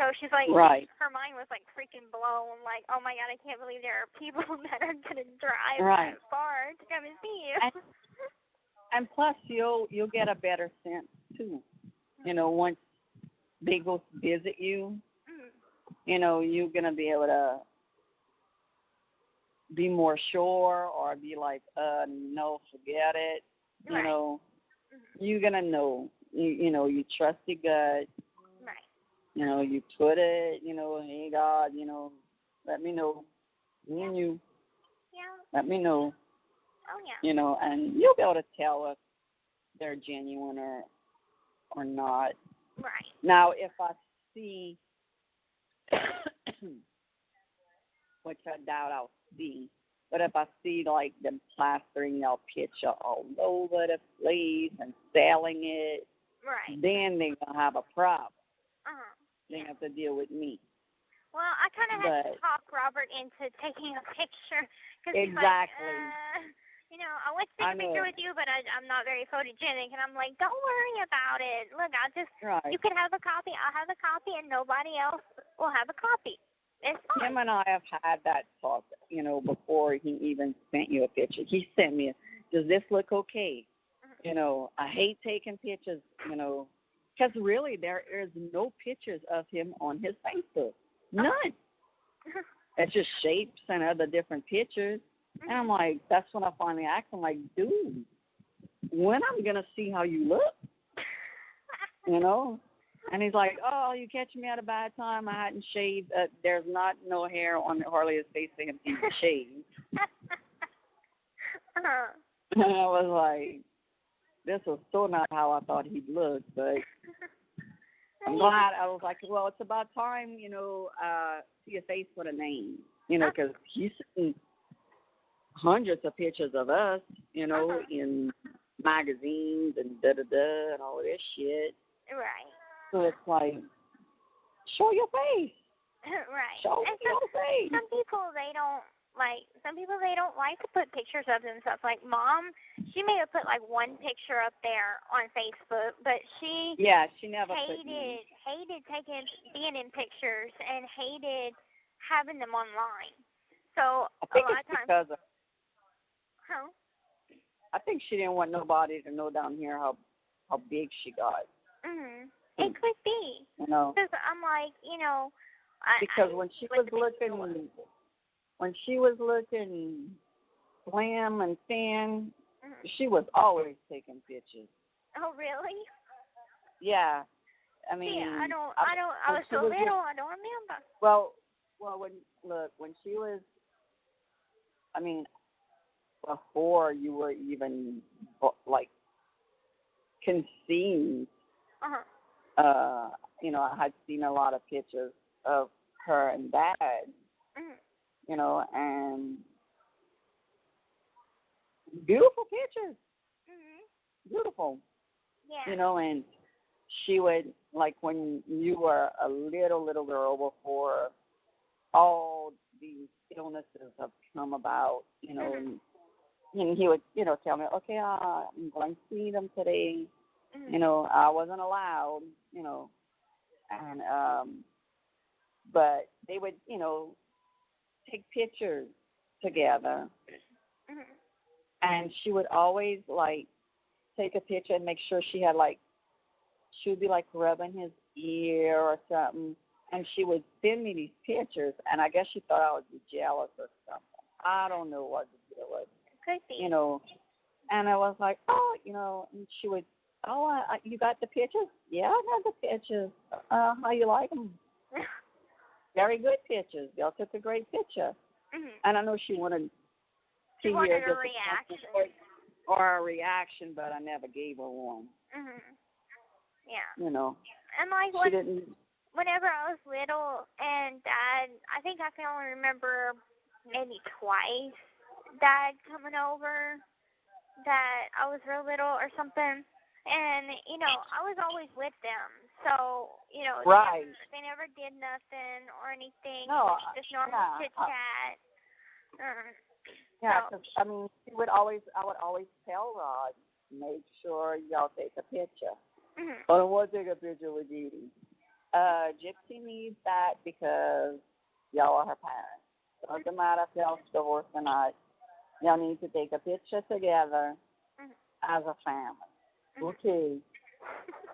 So she's like, right. her mind was like freaking blown. Like, oh my God, I can't believe there are people that are gonna drive Right. that far to come and see you. And plus, you'll get a better sense too. You know, once they go visit you, you know, you're gonna be able to be more sure, or be like, no, forget it. You Right. know, you're gonna know. You know, you trust your gut. Right. You know, you put it. You know, hey God, you know, let me know. Me and you. Yeah. Let me know. Oh yeah. You know, and you'll be able to tell if they're genuine or not. Right. Now, if I see, which I doubt I'll see, but if I see like them plastering their picture all over the place and selling it, Right. then they're gonna have a problem. They Yeah. have to deal with me. Well, I kind of had to But- talk Robert into taking a picture because Exactly. he's like, you know, I want to take I a picture know. with you, but I'm not very photogenic, and I'm like, don't worry about it. Look, I'll just Right. you can have a copy, I'll have a copy, and nobody else will have a copy. It's fine. Him and I have had that talk, you know, before he even sent you a picture. He sent me, does this look okay? You know, I hate taking pictures, you know, because really there is no pictures of him on his Facebook. None. It's just shapes and other different pictures. And I'm like, that's when I finally asked him, like, dude, when am I going to see how you look? You know? And he's like, oh, you catching me at a bad time. I hadn't shaved. There's not no hair on hardly his face for him to even shave. And I was like, this was so not how I thought he'd look. But I'm glad. I was like, well, it's about time, you know, see a face with a name. You know, because he's seen hundreds of pictures of us, you know, in magazines and da-da-da and all this shit. Right. So it's like, show your face. Right. Show And your face. some people they don't like to put pictures of themselves. Like Mom, she may have put like one picture up there on Facebook, but she never hated being in pictures and hated having them online. So I think a lot it's of times, because of, huh? I think she didn't want nobody to know down here how big she got. It could be. You know, because I'm like, you know, because when she was looking slim and thin, she was always taking pictures. Oh really? Yeah, I mean, yeah, I was so little, I don't remember. Well, when she was, I mean, before you were even like conceived, you know, I had seen a lot of pictures of her and Dad, you know, and beautiful pictures, beautiful, Yeah. you know, and she would, like when you were a little girl before all these illnesses have come about, you know, and he would, you know, tell me, okay, I'm going to see them today. You know, I wasn't allowed, you know, and but they would, you know, take pictures together, and she would always like take a picture and make sure she had like, she would be like rubbing his ear or something, and she would send me these pictures, and I guess she thought I would be jealous or something. I don't know what the deal was. Could be. You know, and I was like, oh, you know, and she would, oh, you got the pictures? Yeah, I got the pictures. How you like them? Very good pictures. Y'all took a great picture. And I know she wanted to hear a reaction. or a reaction, but I never gave her one. Yeah. You know. And like she didn't. Whenever I was little and Dad, I think I can only remember maybe twice Dad coming over that I was real little or something. And, you know, I was always with them. So, you know, right. they never did nothing or anything. No, just normal chit-chat. Yeah, because, I mean, I would always tell Rod, make sure y'all take a picture. I don't want to take a picture with DeeDee. Gypsy needs that because y'all are her parents. Doesn't matter if y'all divorced or not. Y'all need to take a picture together as a family. Okay.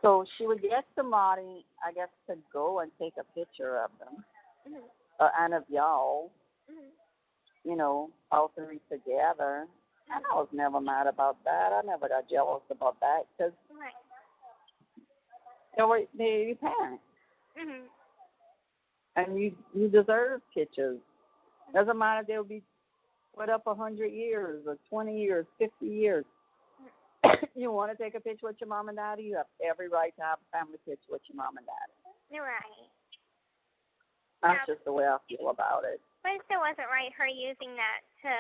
So she would get somebody, I guess, to go and take a picture of them, and of y'all, all three together. And I was never mad about that. I never got jealous about that because they're your parents. And you deserve pictures. Doesn't matter if they'll be put up 100 years or 20 years, 50 years. You want to take a picture with your mom and daddy, you have every right to have a family picture with your mom and daddy. You're right. That's just the way I feel about it. But it still wasn't right, her using that to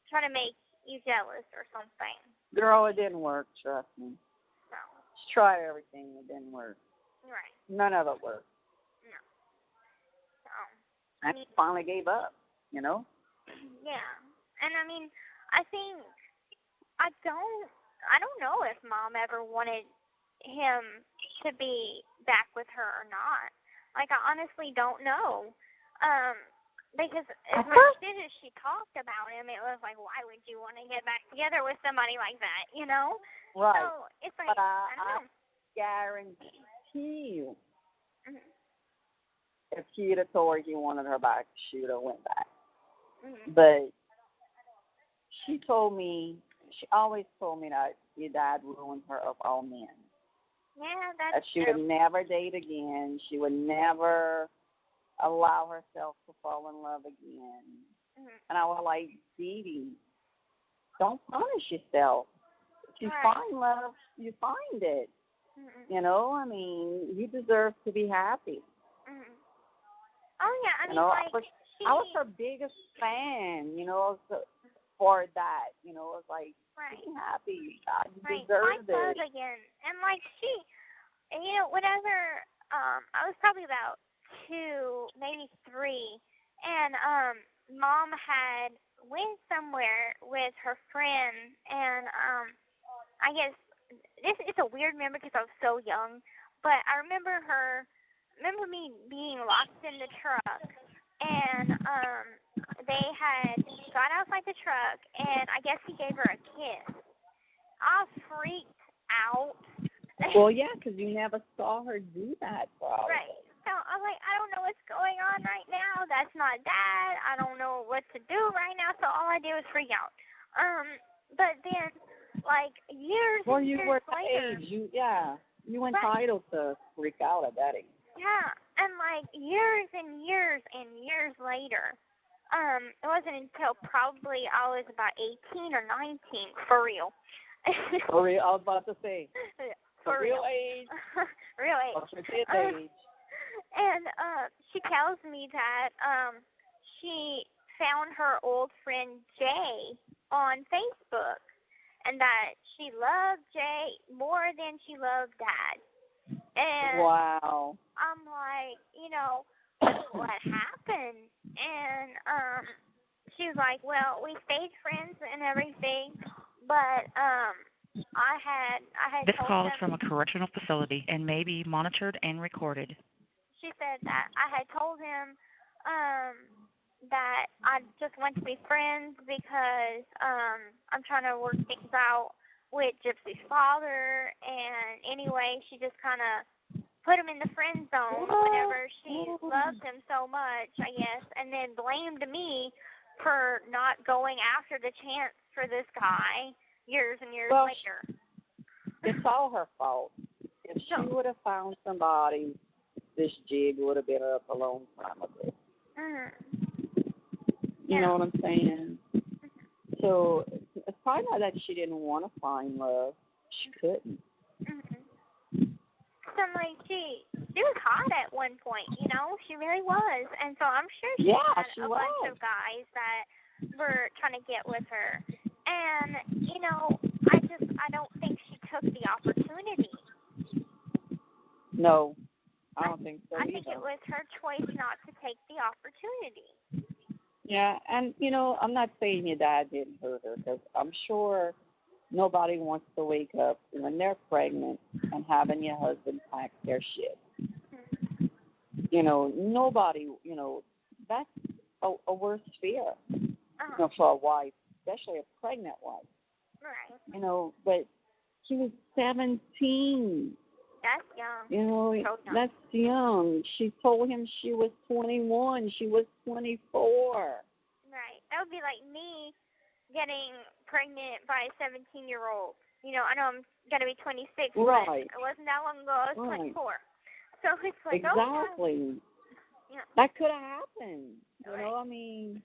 try to make you jealous or something. Girl, it didn't work, trust me. No. She tried everything, it didn't work. Right. None of it worked. No. So. And she finally gave up, Yeah. And I mean, I think, I don't know if Mom ever wanted him to be back with her or not. Like, I honestly don't know. Because as much as she talked about him, it was like, why would you want to get back together with somebody like that, Right. So it's like, but I don't know. Guarantee you, if he'd have told her he wanted her back, she would have went back. But she always told me that your dad ruined her of all men. Yeah, that's that she would never date again. She would never allow herself to fall in love again. And I was like, DeeDee, don't punish yourself. If you find love, you find it. I mean, you deserve to be happy. Oh, yeah, I mean, I was her biggest fan, for that. It was like, be happy. God, you deserve it. Love again. And, she, whenever, I was probably about 2, maybe 3, and Mom had went somewhere with her friend, and I guess it's a weird memory because I was so young, but I remember me being locked in the truck, and they had got outside the truck, and I guess he gave her a kiss. I freaked out. Well, yeah, because you never saw her do that, probably. Right. So I'm like, I don't know what's going on right now. That's not Dad. I don't know what to do right now. So all I did was freak out. But then, years well, and you years were later. You were entitled to freak out at that age. Yeah, and years and years and years later, it wasn't until probably I was about 18 or 19, for real. For real, I was about to say. For real age. Real age. And she tells me that she found her old friend Jay on Facebook, and that she loved Jay more than she loved Dad. And wow. I'm like, what happened? And she was like, well, we stayed friends and everything, but I had This told call them, is from a correctional facility and may be monitored and recorded. She said that I had told him that I just want to be friends because I'm trying to work things out with Gypsy's father, and anyway, she just kind of put him in the friend zone whenever she loved him so much, I guess, and then blamed me for not going after the chance for this guy years and years later. It's all her fault. If she would have found somebody, this jig would have been up a long time ago. You know what I'm saying? So it's probably not that she didn't want to find love. She couldn't. So she was hot at one point, she really was. And so I'm sure she had a bunch of guys that were trying to get with her. And, I don't think she took the opportunity. No, I don't think so I think it was her choice not to take the opportunity. Yeah, and, I'm not saying your dad didn't hurt her, because I'm sure nobody wants to wake up when they're pregnant and having your husband pack their shit. Nobody, that's a worse fear, for a wife, especially a pregnant wife. Right. But she was 17. That's young. That's young. She told him she was 21. She was 24. Right. That would be like me getting pregnant by a 17-year-old. I know I'm going to be 26, right. but it wasn't that long ago. I was 24. So it's like, exactly. Yeah. That could have happened. Right.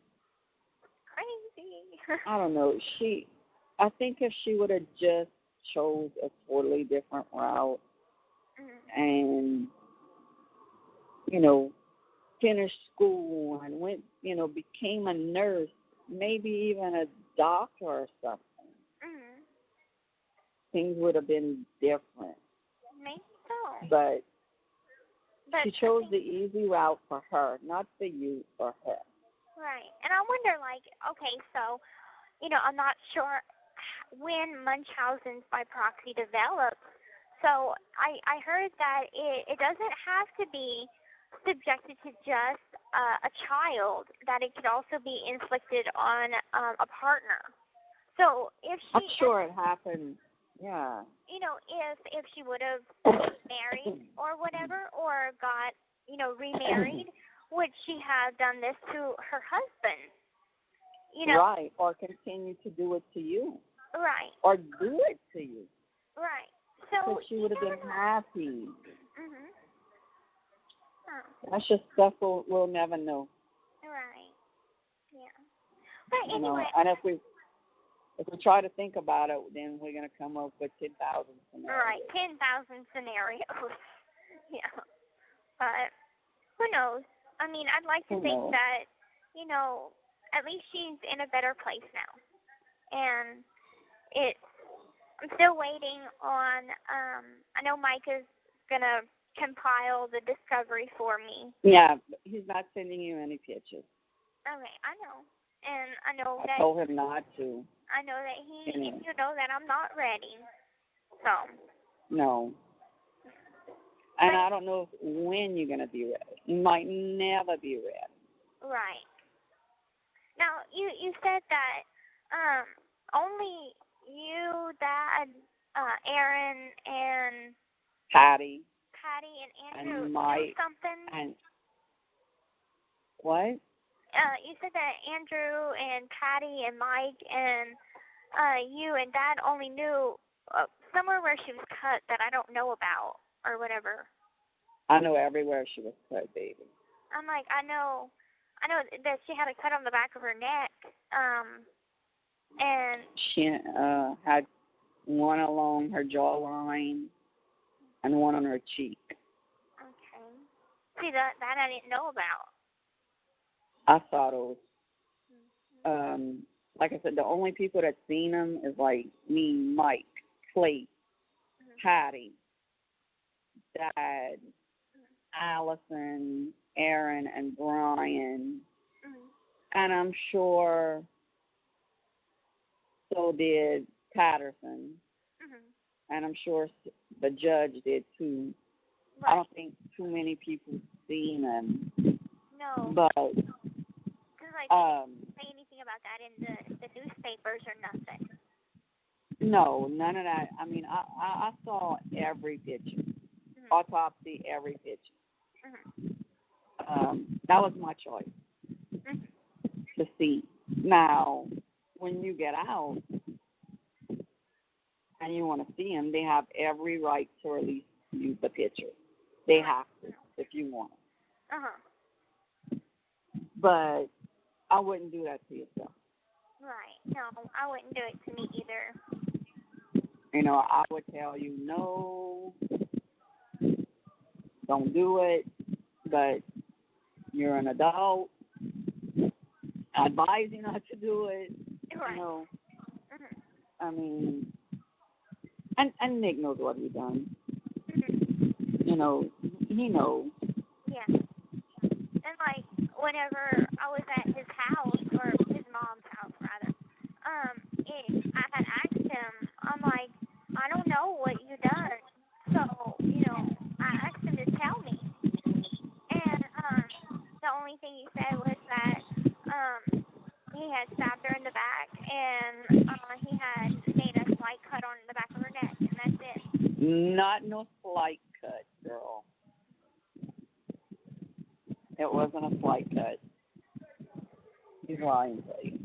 Crazy. I don't know. I think if she would have just chose a totally different route and, finished school and went, became a nurse, maybe even a doctor or something, things would have been different. Maybe so. But she chose the easy route for her, not for you, for her. Right. And I wonder, okay, so, I'm not sure when Munchausen's by proxy develops. So I heard that it doesn't have to be subjected to just a child, that it could also be inflicted on a partner. So if she... I'm sure it happened, yeah. If she would have married or whatever, or got, remarried, would she have done this to her husband? Right, or continue to do it to you. Right. Or do it to you. Right. So she would have been happy. That's just stuff we'll never know. Right. Yeah. But anyway. And if we try to think about it, then we're going to come up with 10,000 scenarios. Right, 10,000 scenarios. Yeah. But who knows? I'd like to think that, at least she's in a better place now. And I'm still waiting on, I know Mike is going to compile the discovery for me. Yeah, but he's not sending you any pictures. Okay, I know. And I know I told him not to. I know that that I'm not ready. So. No. And I don't know when you're going to be ready. You might never be ready. Right. Now, you said that only you, Dad, Aaron, and Patty and Andrew and Mike knew something. And what? You said that Andrew and Patty and Mike and you and Dad only knew somewhere where she was cut that I don't know about or whatever. I know everywhere she was cut, baby. I'm like, I know that she had a cut on the back of her neck, and she had one along her jawline and one on her cheek. Okay. See, that I didn't know about. I saw those. Like I said, the only people that seen them is like me, Mike, Clay, Patty, Dad, Allison, Aaron, and Brian. And I'm sure so did Patterson. And I'm sure the judge did too. Right. I don't think too many people seen them. No. But say anything about that in the newspapers or nothing. No, none of that. I saw every picture, autopsy, every picture. That was my choice to see. Now, when you get out and you want to see them, they have every right to release you the picture. They have to, if you want. But I wouldn't do that to yourself. Right. No, I wouldn't do it to me either. I would tell you, no, don't do it. But you're an adult. I advise you not to do it. Right. And Nick knows what he's done. He knows. Yeah. And whenever I was at his house, or his mom's house rather, I had asked him, I'm like, I don't know what you done. So, I asked him to tell me. And had stabbed her in the back, and he had made a slight cut on the back of her neck, and that's it. Not no slight cut, girl. It wasn't a slight cut. He's lying to you.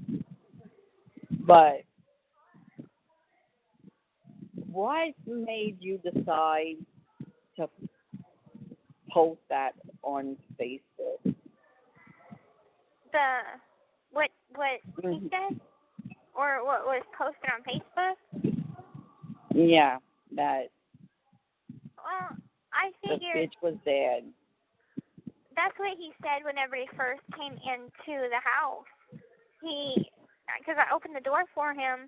But what made you decide to post that on Facebook? What he said, or what was posted on Facebook? Yeah, that Well, I the figured bitch was dead. that's what he said whenever he first came into the house. Because I opened the door for him,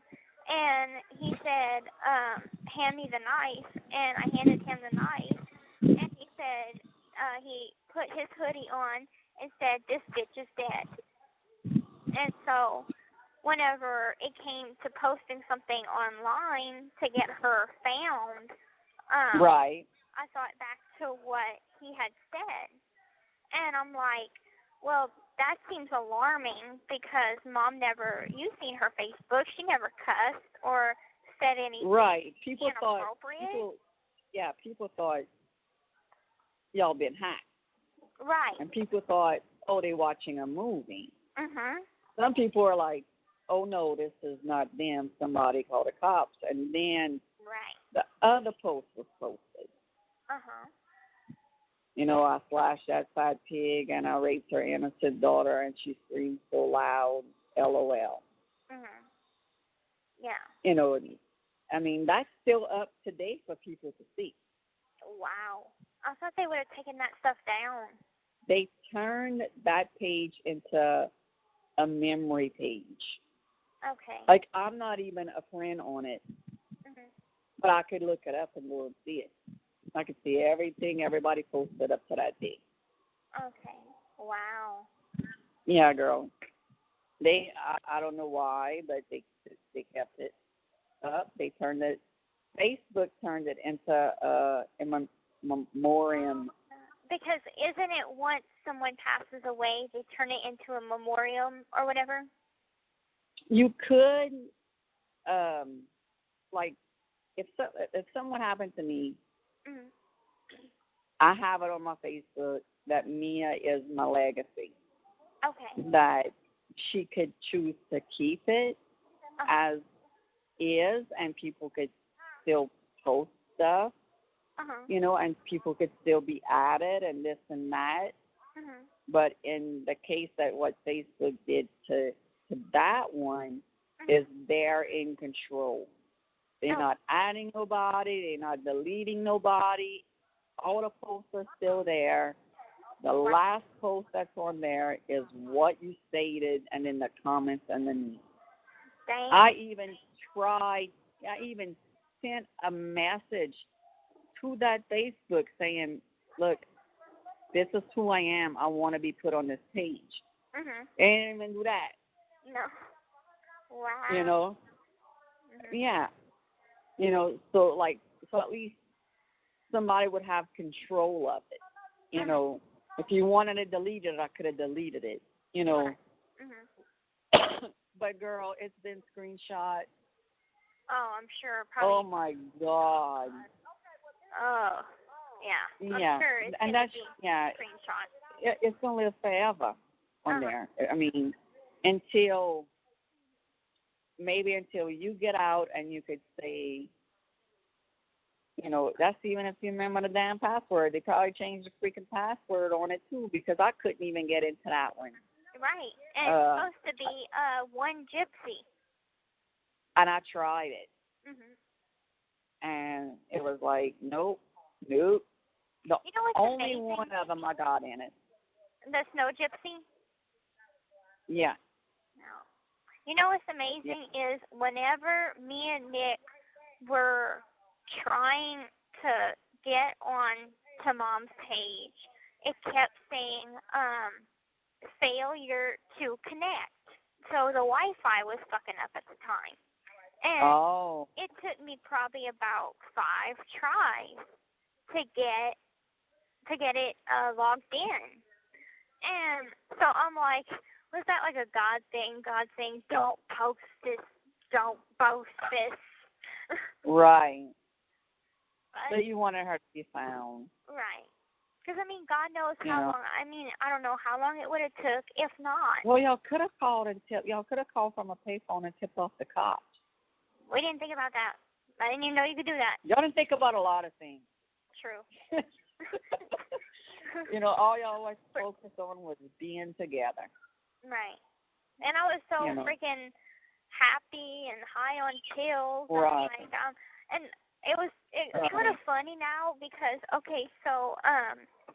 and he said, hand me the knife, and I handed him the knife, and he said, he put his hoodie on and said, this bitch is dead. And so whenever it came to posting something online to get her found, Right. I thought back to what he had said. And I'm like, well, that seems alarming because Mom you've seen her Facebook, she never cussed or said anything Right. People inappropriate. People thought y'all been hacked. Right. And people thought, oh, they watching a movie. Mhm. Some people are like, oh, no, this is not them. Somebody called the cops. And then the other post was posted. Uh-huh. You know, I slashed that fat pig and I raped her innocent daughter and she screamed so loud, LOL. Mhm. Yeah. You know, I mean, that's still up to date for people to see. Wow. I thought they would have taken that stuff down. They turned that page into a memory page. Okay. Like, I'm not even a friend on it, but I could look it up and go and see it. I could see everything everybody posted up to that day. Okay. Wow. Yeah, girl. I don't know why, but they kept it up. They turned it. Facebook turned it into a memoriam. Because isn't it once someone passes away, they turn it into a memoriam or whatever? You could, like, if someone happened to me, I have it on my Facebook that Mia is my legacy. Okay. That she could choose to keep it as is, and people could still post stuff, you know, and people could still be added and this and that. But in the case that what Facebook did to that one is they're in control. They're not adding nobody. They're not deleting nobody. All the posts are still there. The last post that's on there is what you stated, and then the comments underneath. Dang. I even sent a message to that Facebook saying, look, this is who I am. I want to be put on this page. They didn't even do that. No. Wow. You know? Yeah. You know, so at least somebody would have control of it. You know, if you wanted to delete it, I could have deleted it. You know. But girl, it's been screenshot. Oh, I'm sure. Probably. Oh my God. Oh, yeah. I'm sure it's and that's screenshot. It's gonna live forever on there. I mean, until you get out and you could say, you know, that's even if you remember the damn password. They probably changed the freaking password on it too, because I couldn't even get into that one. Right, and it's supposed to be one Gypsy. And I tried it, and it was like, nope. The only amazing? one of them I got in it. The Snow Gypsy? Yeah. No. You know what's amazing is whenever me and Nick were trying to get on to Mom's page, it kept saying failure to connect. So the Wi-Fi was fucking up at the time. And it took me probably about 5 tries to get it logged in. And so I'm like, was that like a God thing? God saying, don't post this, don't boast this. Right. But, So you wanted her to be found. right. Because, I mean, God knows how long. I mean, I don't know how long it would have took, if not. Well, y'all could have called from a payphone and tipped off the cops. We didn't think about that. I didn't even know you could do that. Y'all didn't think about a lot of things. True. All y'all was focused on was being together. Right. And I was so freaking happy and high on chills. Right. And, and it's kind of funny now because, okay, so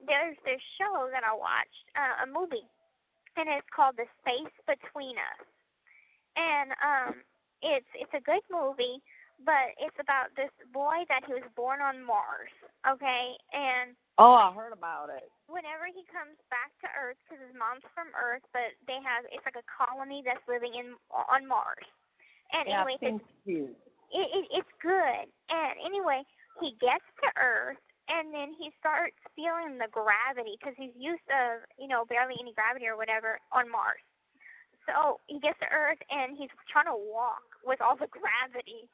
there's this show that I watched, a movie, and it's called The Space Between Us. And it's a good movie, but it's about this boy that he was born on Mars, okay? And I heard about it. whenever he comes back to Earth, because his mom's from Earth, but it's like a colony that's living on Mars. And anyway, it's cute. It's good. And anyway, he gets to Earth, and then he starts feeling the gravity because he's used to, barely any gravity or whatever on Mars. So he gets to Earth, and he's trying to walk with all the gravity.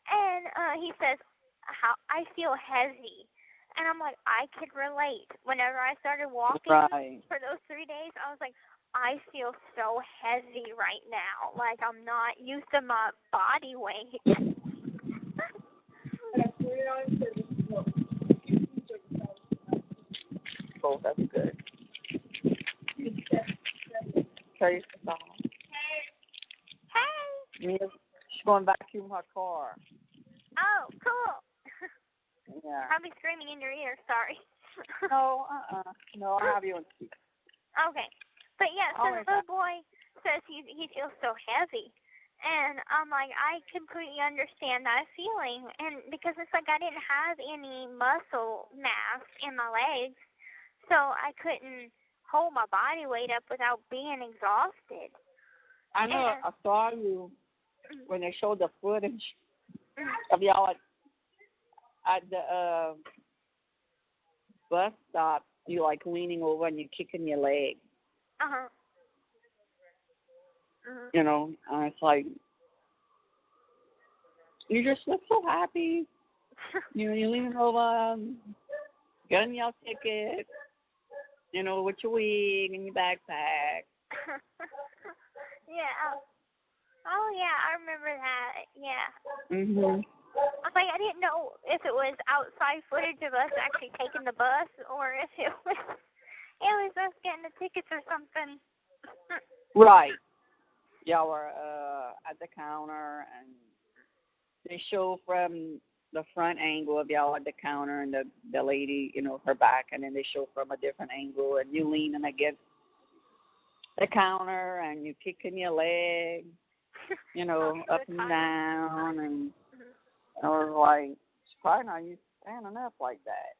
And he says, "How I feel heavy." And I'm like, I could relate. Whenever I started walking for those 3 days, I was like, I feel so heavy right now. Like I'm not used to my body weight. Oh, that's good. Trace the song. Hey. She's going to vacuum her car. Oh, cool. Yeah. I'll be screaming in your ear. Sorry. No, No, I'll have you on speaker. Okay. But yeah, so the little boy says he feels so heavy. And I'm like, I completely understand that feeling. And because it's like I didn't have any muscle mass in my legs, so I couldn't hold my body weight up without being exhausted. I know. I saw you when they showed the footage of y'all at the bus stop. You like leaning over and you kicking your leg. Uh-huh. And it's like, you just look so happy. You're leaning over, getting your ticket, with your wig and your backpack. Yeah. Oh, yeah, I remember that. Yeah. Mhm. I was like, I didn't know if it was outside footage of us actually taking the bus or if it was us getting the tickets or something. Right. Y'all were at the counter, and they show from the front angle of y'all at the counter and the lady, her back, and then they show from a different angle, and you leaning against the counter, and you kicking your leg, up and down, and I was like, it's probably not you standing up like that.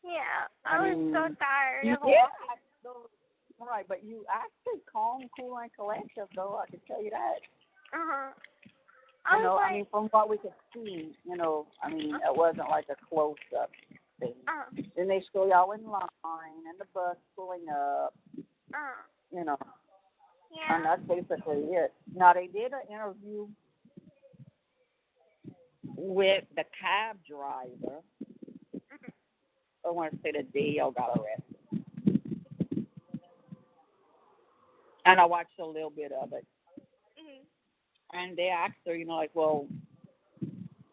Yeah, I was so tired of walking. Right, but you acted calm, cool, and collective, though, I can tell you that. Uh-huh. I mean, from what we could see, it wasn't like a close-up thing. Then they show y'all in line, and the bus pulling up, Yeah. And that's basically it. Now, they did an interview with the cab driver. I want to say the day y'all got arrested. And I watched a little bit of it. And they asked her, well,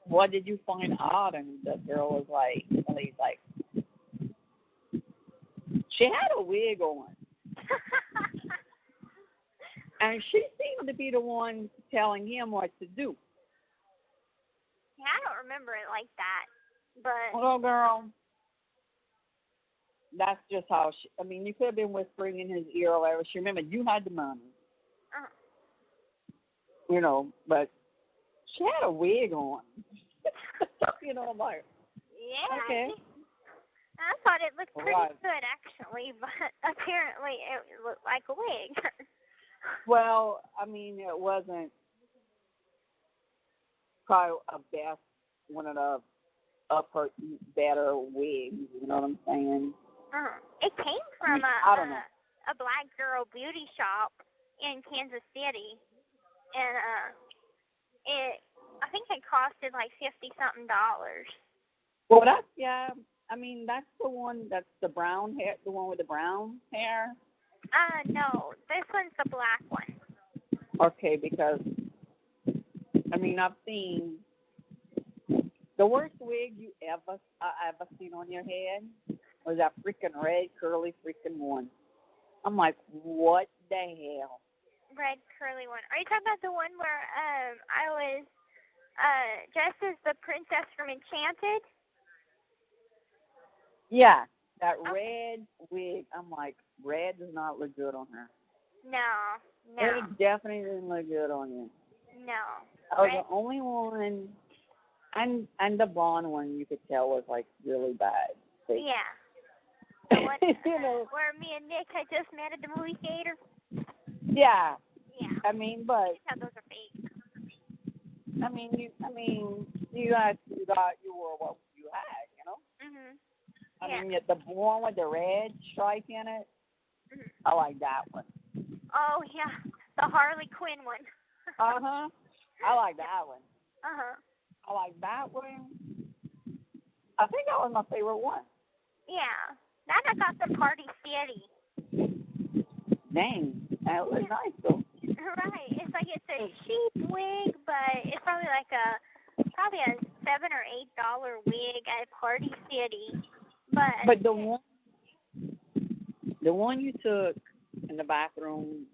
what did you find odd? And the girl was like, she had a wig on. And she seemed to be the one telling him what to do. Yeah, I don't remember it like that. But well, girl, that's just how you could have been whispering in his ear or whatever. She remembered you had the money. But she had a wig on. I'm like, yeah. Okay. I thought it looked pretty good, actually, but apparently it looked like a wig. Well, it wasn't probably one of the better wigs, you know what I'm saying? It came from I don't know. a black girl beauty shop in Kansas City, and I think it costed like $50-something. Well, that's I mean, that's the one. That's the brown hair. The one with the brown hair. No, this one's the black one. Okay, because I mean, I've seen the worst wig I ever seen on your head was that freaking red curly freaking one. I'm like, what the hell? Red curly one. Are you talking about the one where I was dressed as the princess from Enchanted? Yeah, that red wig. I'm like, red does not look good on her. No. It definitely didn't look good on you. No. I was the only one, and the blonde one you could tell was like really bad. Yeah. The one where me and Nick had just met at the movie theater. Yeah. Yeah. I mean, but those are fake. I mean, you wore what you had, you know. Mhm. I mean, the one with the red stripe in it. Mhm. I like that one. Oh yeah, the Harley Quinn one. I like that one. I like that one. I think that was my favorite one. Yeah. Then I got the Party City. Dang, that was nice though. Right. It's like it's a cheap wig, but it's probably like a $7 or $8 wig at Party City. But the one you took in the bathroom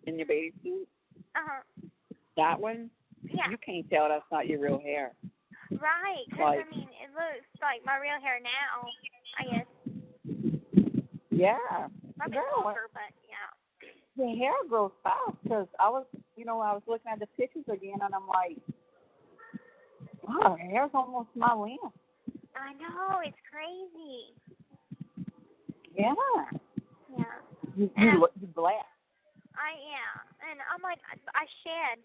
in your bathing suit. That one. Yeah. You can't tell that's not your real hair. Right. Because I mean, it looks like my real hair now. I guess. Yeah. Probably longer, but yeah. The hair grows fast because I was looking at the pictures again and I'm like, wow, her hair's almost my length. I know, it's crazy. Yeah. Yeah. You look black. I am, and I'm like, I shed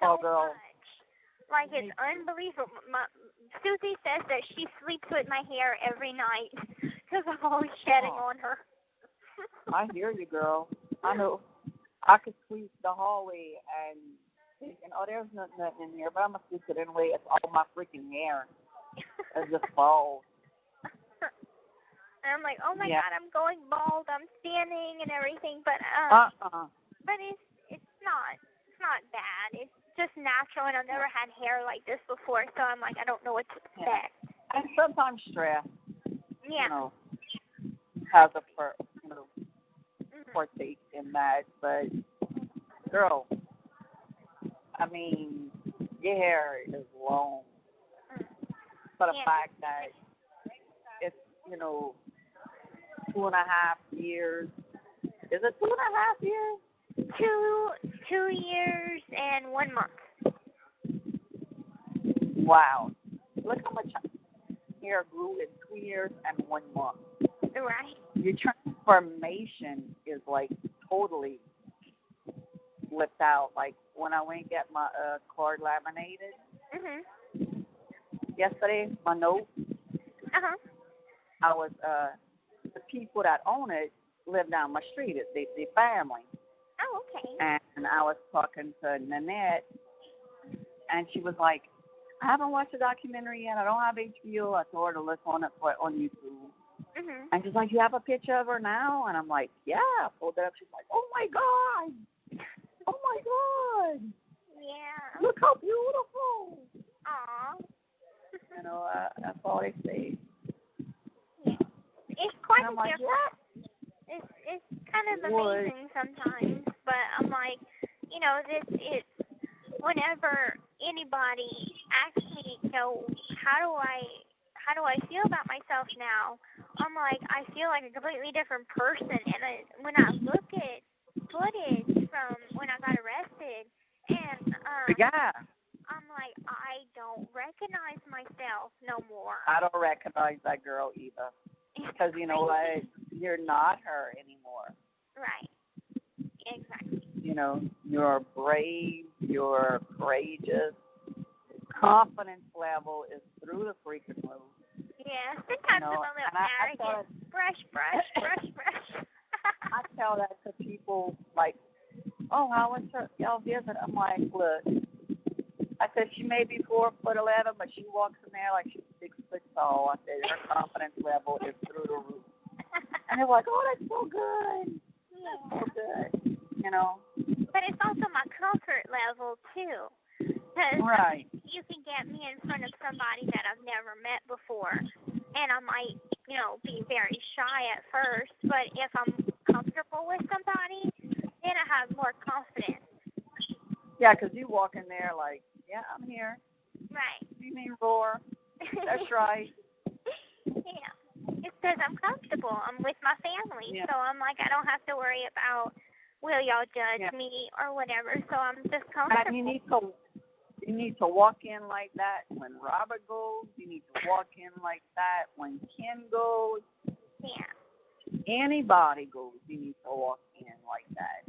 so much. Like it's unbelievable. Susie says that she sleeps with my hair every night because I'm always shedding on her. I hear you, girl. I know. I could sweep the hallway and thinking, oh, there's nothing in here, but I'm gonna sweep it anyway. It's all my freaking hair. It's just bald. And I'm like, oh my God, I'm going bald. I'm standing and everything, but but it's not bad. It's just natural, and I've never had hair like this before, so I'm like, I don't know what to expect. And sometimes stress, yeah, has a partake in that. But girl, I mean, your hair is long. For the fact that it's 2.5 years. Is it 2.5 years? 2 years and 1 month. Wow. Look how much hair grew in 2 years and 1 month. Right. Your transformation is like totally flipped out. Like when I went and get my card laminated yesterday, my note. I was the people that own it live down my street. It's the family. Oh, okay. And I was talking to Nanette, and she was like, I haven't watched the documentary yet. I don't have HBO. I told her to look on it on YouTube. And she's like, you have a picture of her now? And I'm like, yeah. I pulled it up. She's like, oh, my God. Oh, my God. Yeah. Look how beautiful. Aw. That's all they say. Yeah. It's quite and I'm different. Like, It's kind of amazing sometimes, but I'm like, it's whenever anybody asks me, how do I feel about myself now? I'm like, I feel like a completely different person, and when I look at footage from when I got arrested, and I'm like, I don't recognize myself no more. I don't recognize that girl either. Because you know what? You're not her anymore. Right. Exactly. You're brave. You're courageous. Confidence level is through the freaking roof. Yeah. Sometimes I'm a little arrogant. Brush. tell that to people, like, oh, how was y'all visit? I'm like, look, I said, she may be 4'11", but she walks in there like she's 6 foot tall. I said, her confidence level is through the roof. And they're like, oh, that's so good. That's so good. You know? But it's also my comfort level, too. Because right. You can get me in front of somebody that I've never met before, and I might, be very shy at first, but if I'm comfortable with somebody, then I have more confidence. Yeah, because you walk in there like, yeah, I'm here. Right. You mean roar. That's right. Yeah. It's because I'm comfortable. I'm with my family, so I'm like, I don't have to worry about, will y'all judge me or whatever, so I'm just comfortable. And you need to walk in like that when Robert goes. You need to walk in like that when Ken goes. Yeah. Anybody goes, you need to walk in like that.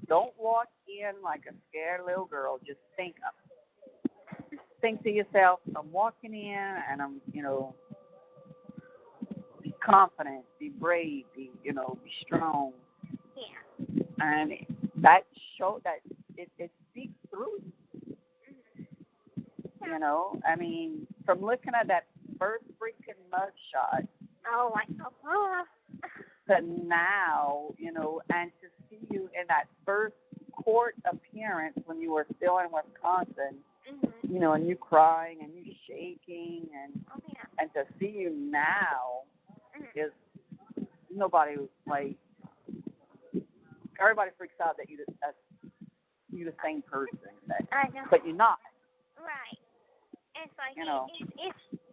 Don't walk in like a scared little girl. Just think to yourself, I'm walking in and I'm, be confident, be brave, be strong. Yeah. And that it speaks through you. I mean, from looking at that first freaking mugshot. Oh, I know. To now, and to see you in that first court appearance when you were still in Wisconsin, and you crying and you shaking, and to see you now is nobody, like, everybody freaks out that you're the same person, I know. but you're not. Right. It's like,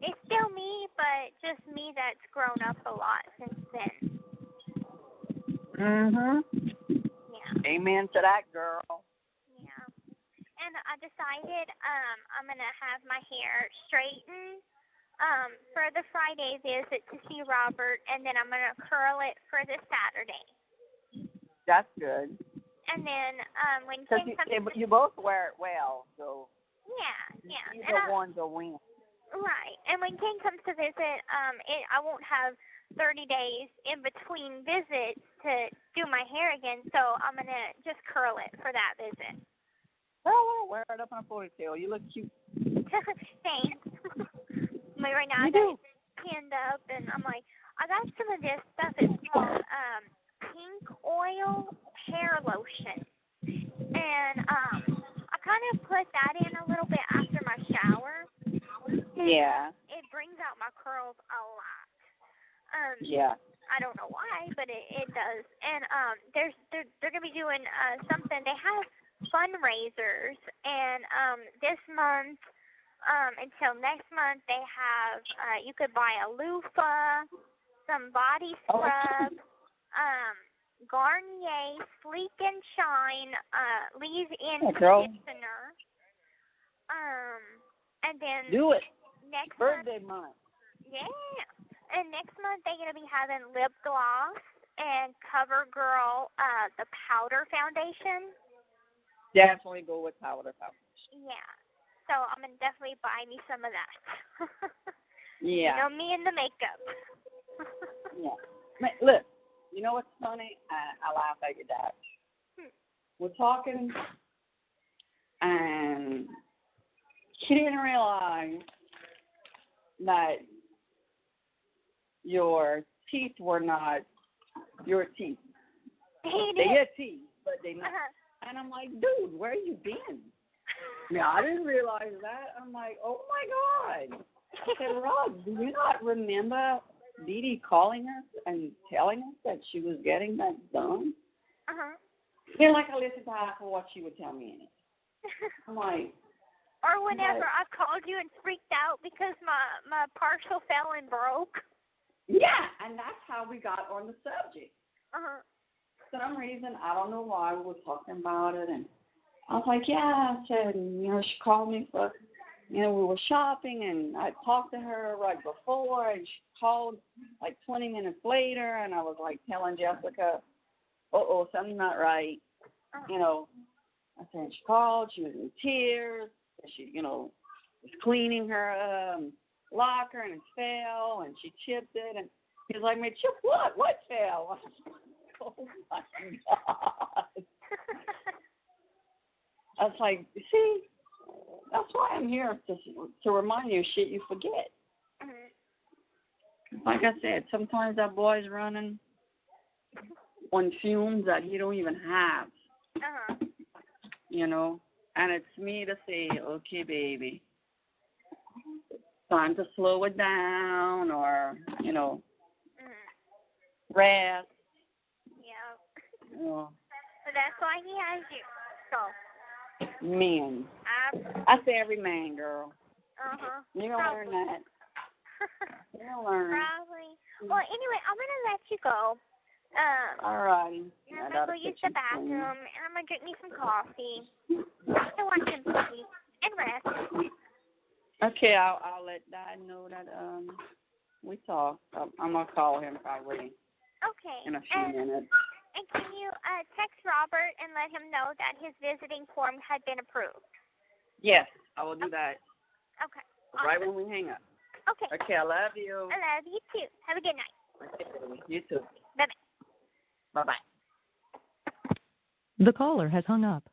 it's still me, but just me that's grown up a lot since then. Yeah. Amen to that, girl. Yeah. And I decided I'm going to have my hair straightened for the Friday visit to see Robert, and then I'm going to curl it for the Saturday. That's good. And then when Ken comes you both wear it well, so yeah. Either one's a win. Right. And when Ken comes to visit, I won't have 30 days in between visits to do my hair again, so I'm going to just curl it for that visit. Oh, wear it up in a ponytail. You look cute. Thanks. Right now I got it pinned up, and I'm like, I got some of this stuff. It's called pink oil hair lotion. And I kind of put that in a little bit after my shower. Yeah. It brings out my curls a lot. Yeah. I don't know why, but it does. And they're gonna be doing something. They have fundraisers, and this month until next month they have you could buy a loofah, some body scrub, Garnier Sleek and Shine leave-in conditioner. And then do it. Next birthday month. Yeah. And next month they're gonna be having lip gloss and CoverGirl the powder foundation. Definitely go with powder foundation. Yeah. So I'm gonna definitely buy me some of that. Yeah. Me and the makeup. Yeah. Look, you know what's funny? I laugh at your dad. We're talking, and she didn't realize that your teeth were not your teeth. They're your teeth, but they're not. And I'm like, dude, where you been? Yeah, I didn't realize that. I'm like, oh my God. I said, Rod, do you not remember DeeDee calling us and telling us that she was getting that done? Feel like I listened to her for what she would tell me. I'm like. Or whenever I called you and freaked out because my partial fell and broke. Yeah, and that's how we got on the subject. For some reason, I don't know why, we were talking about it, and I was like, yeah, I said, she called me for, we were shopping, and I talked to her right before, and she called like 20 minutes later, and I was like telling Jessica, something's not right. I said, she called, she was in tears, she, was cleaning her locker, and it fell, and she chipped it, and he was like, chip what? What fell? Oh, my God. I was like, see, that's why I'm here, to remind you shit you forget. Mhm. Like I said, sometimes that boy's running on fumes that he don't even have, you know, and it's me to say, okay, baby, time to slow it down, or, you know, rest. Yeah. You know, So that's why he has you. So. men. I say every man, girl. You're going to learn that. You're going to learn. Probably. Well, anyway, I'm going to let you go. All righty. I'm going to go use the bathroom, and I'm going to drink me some coffee. To watch some TV and rest. Okay, I'll let Dad know that we talked. I'm going to call him probably in a few minutes. And can you text Robert and let him know that his visiting form had been approved? Yes, I will do that. Okay. Awesome. Right when we hang up. Okay. Okay, I love you. I love you too. Have a good night. Okay, you too. Bye-bye. Bye-bye. The caller has hung up.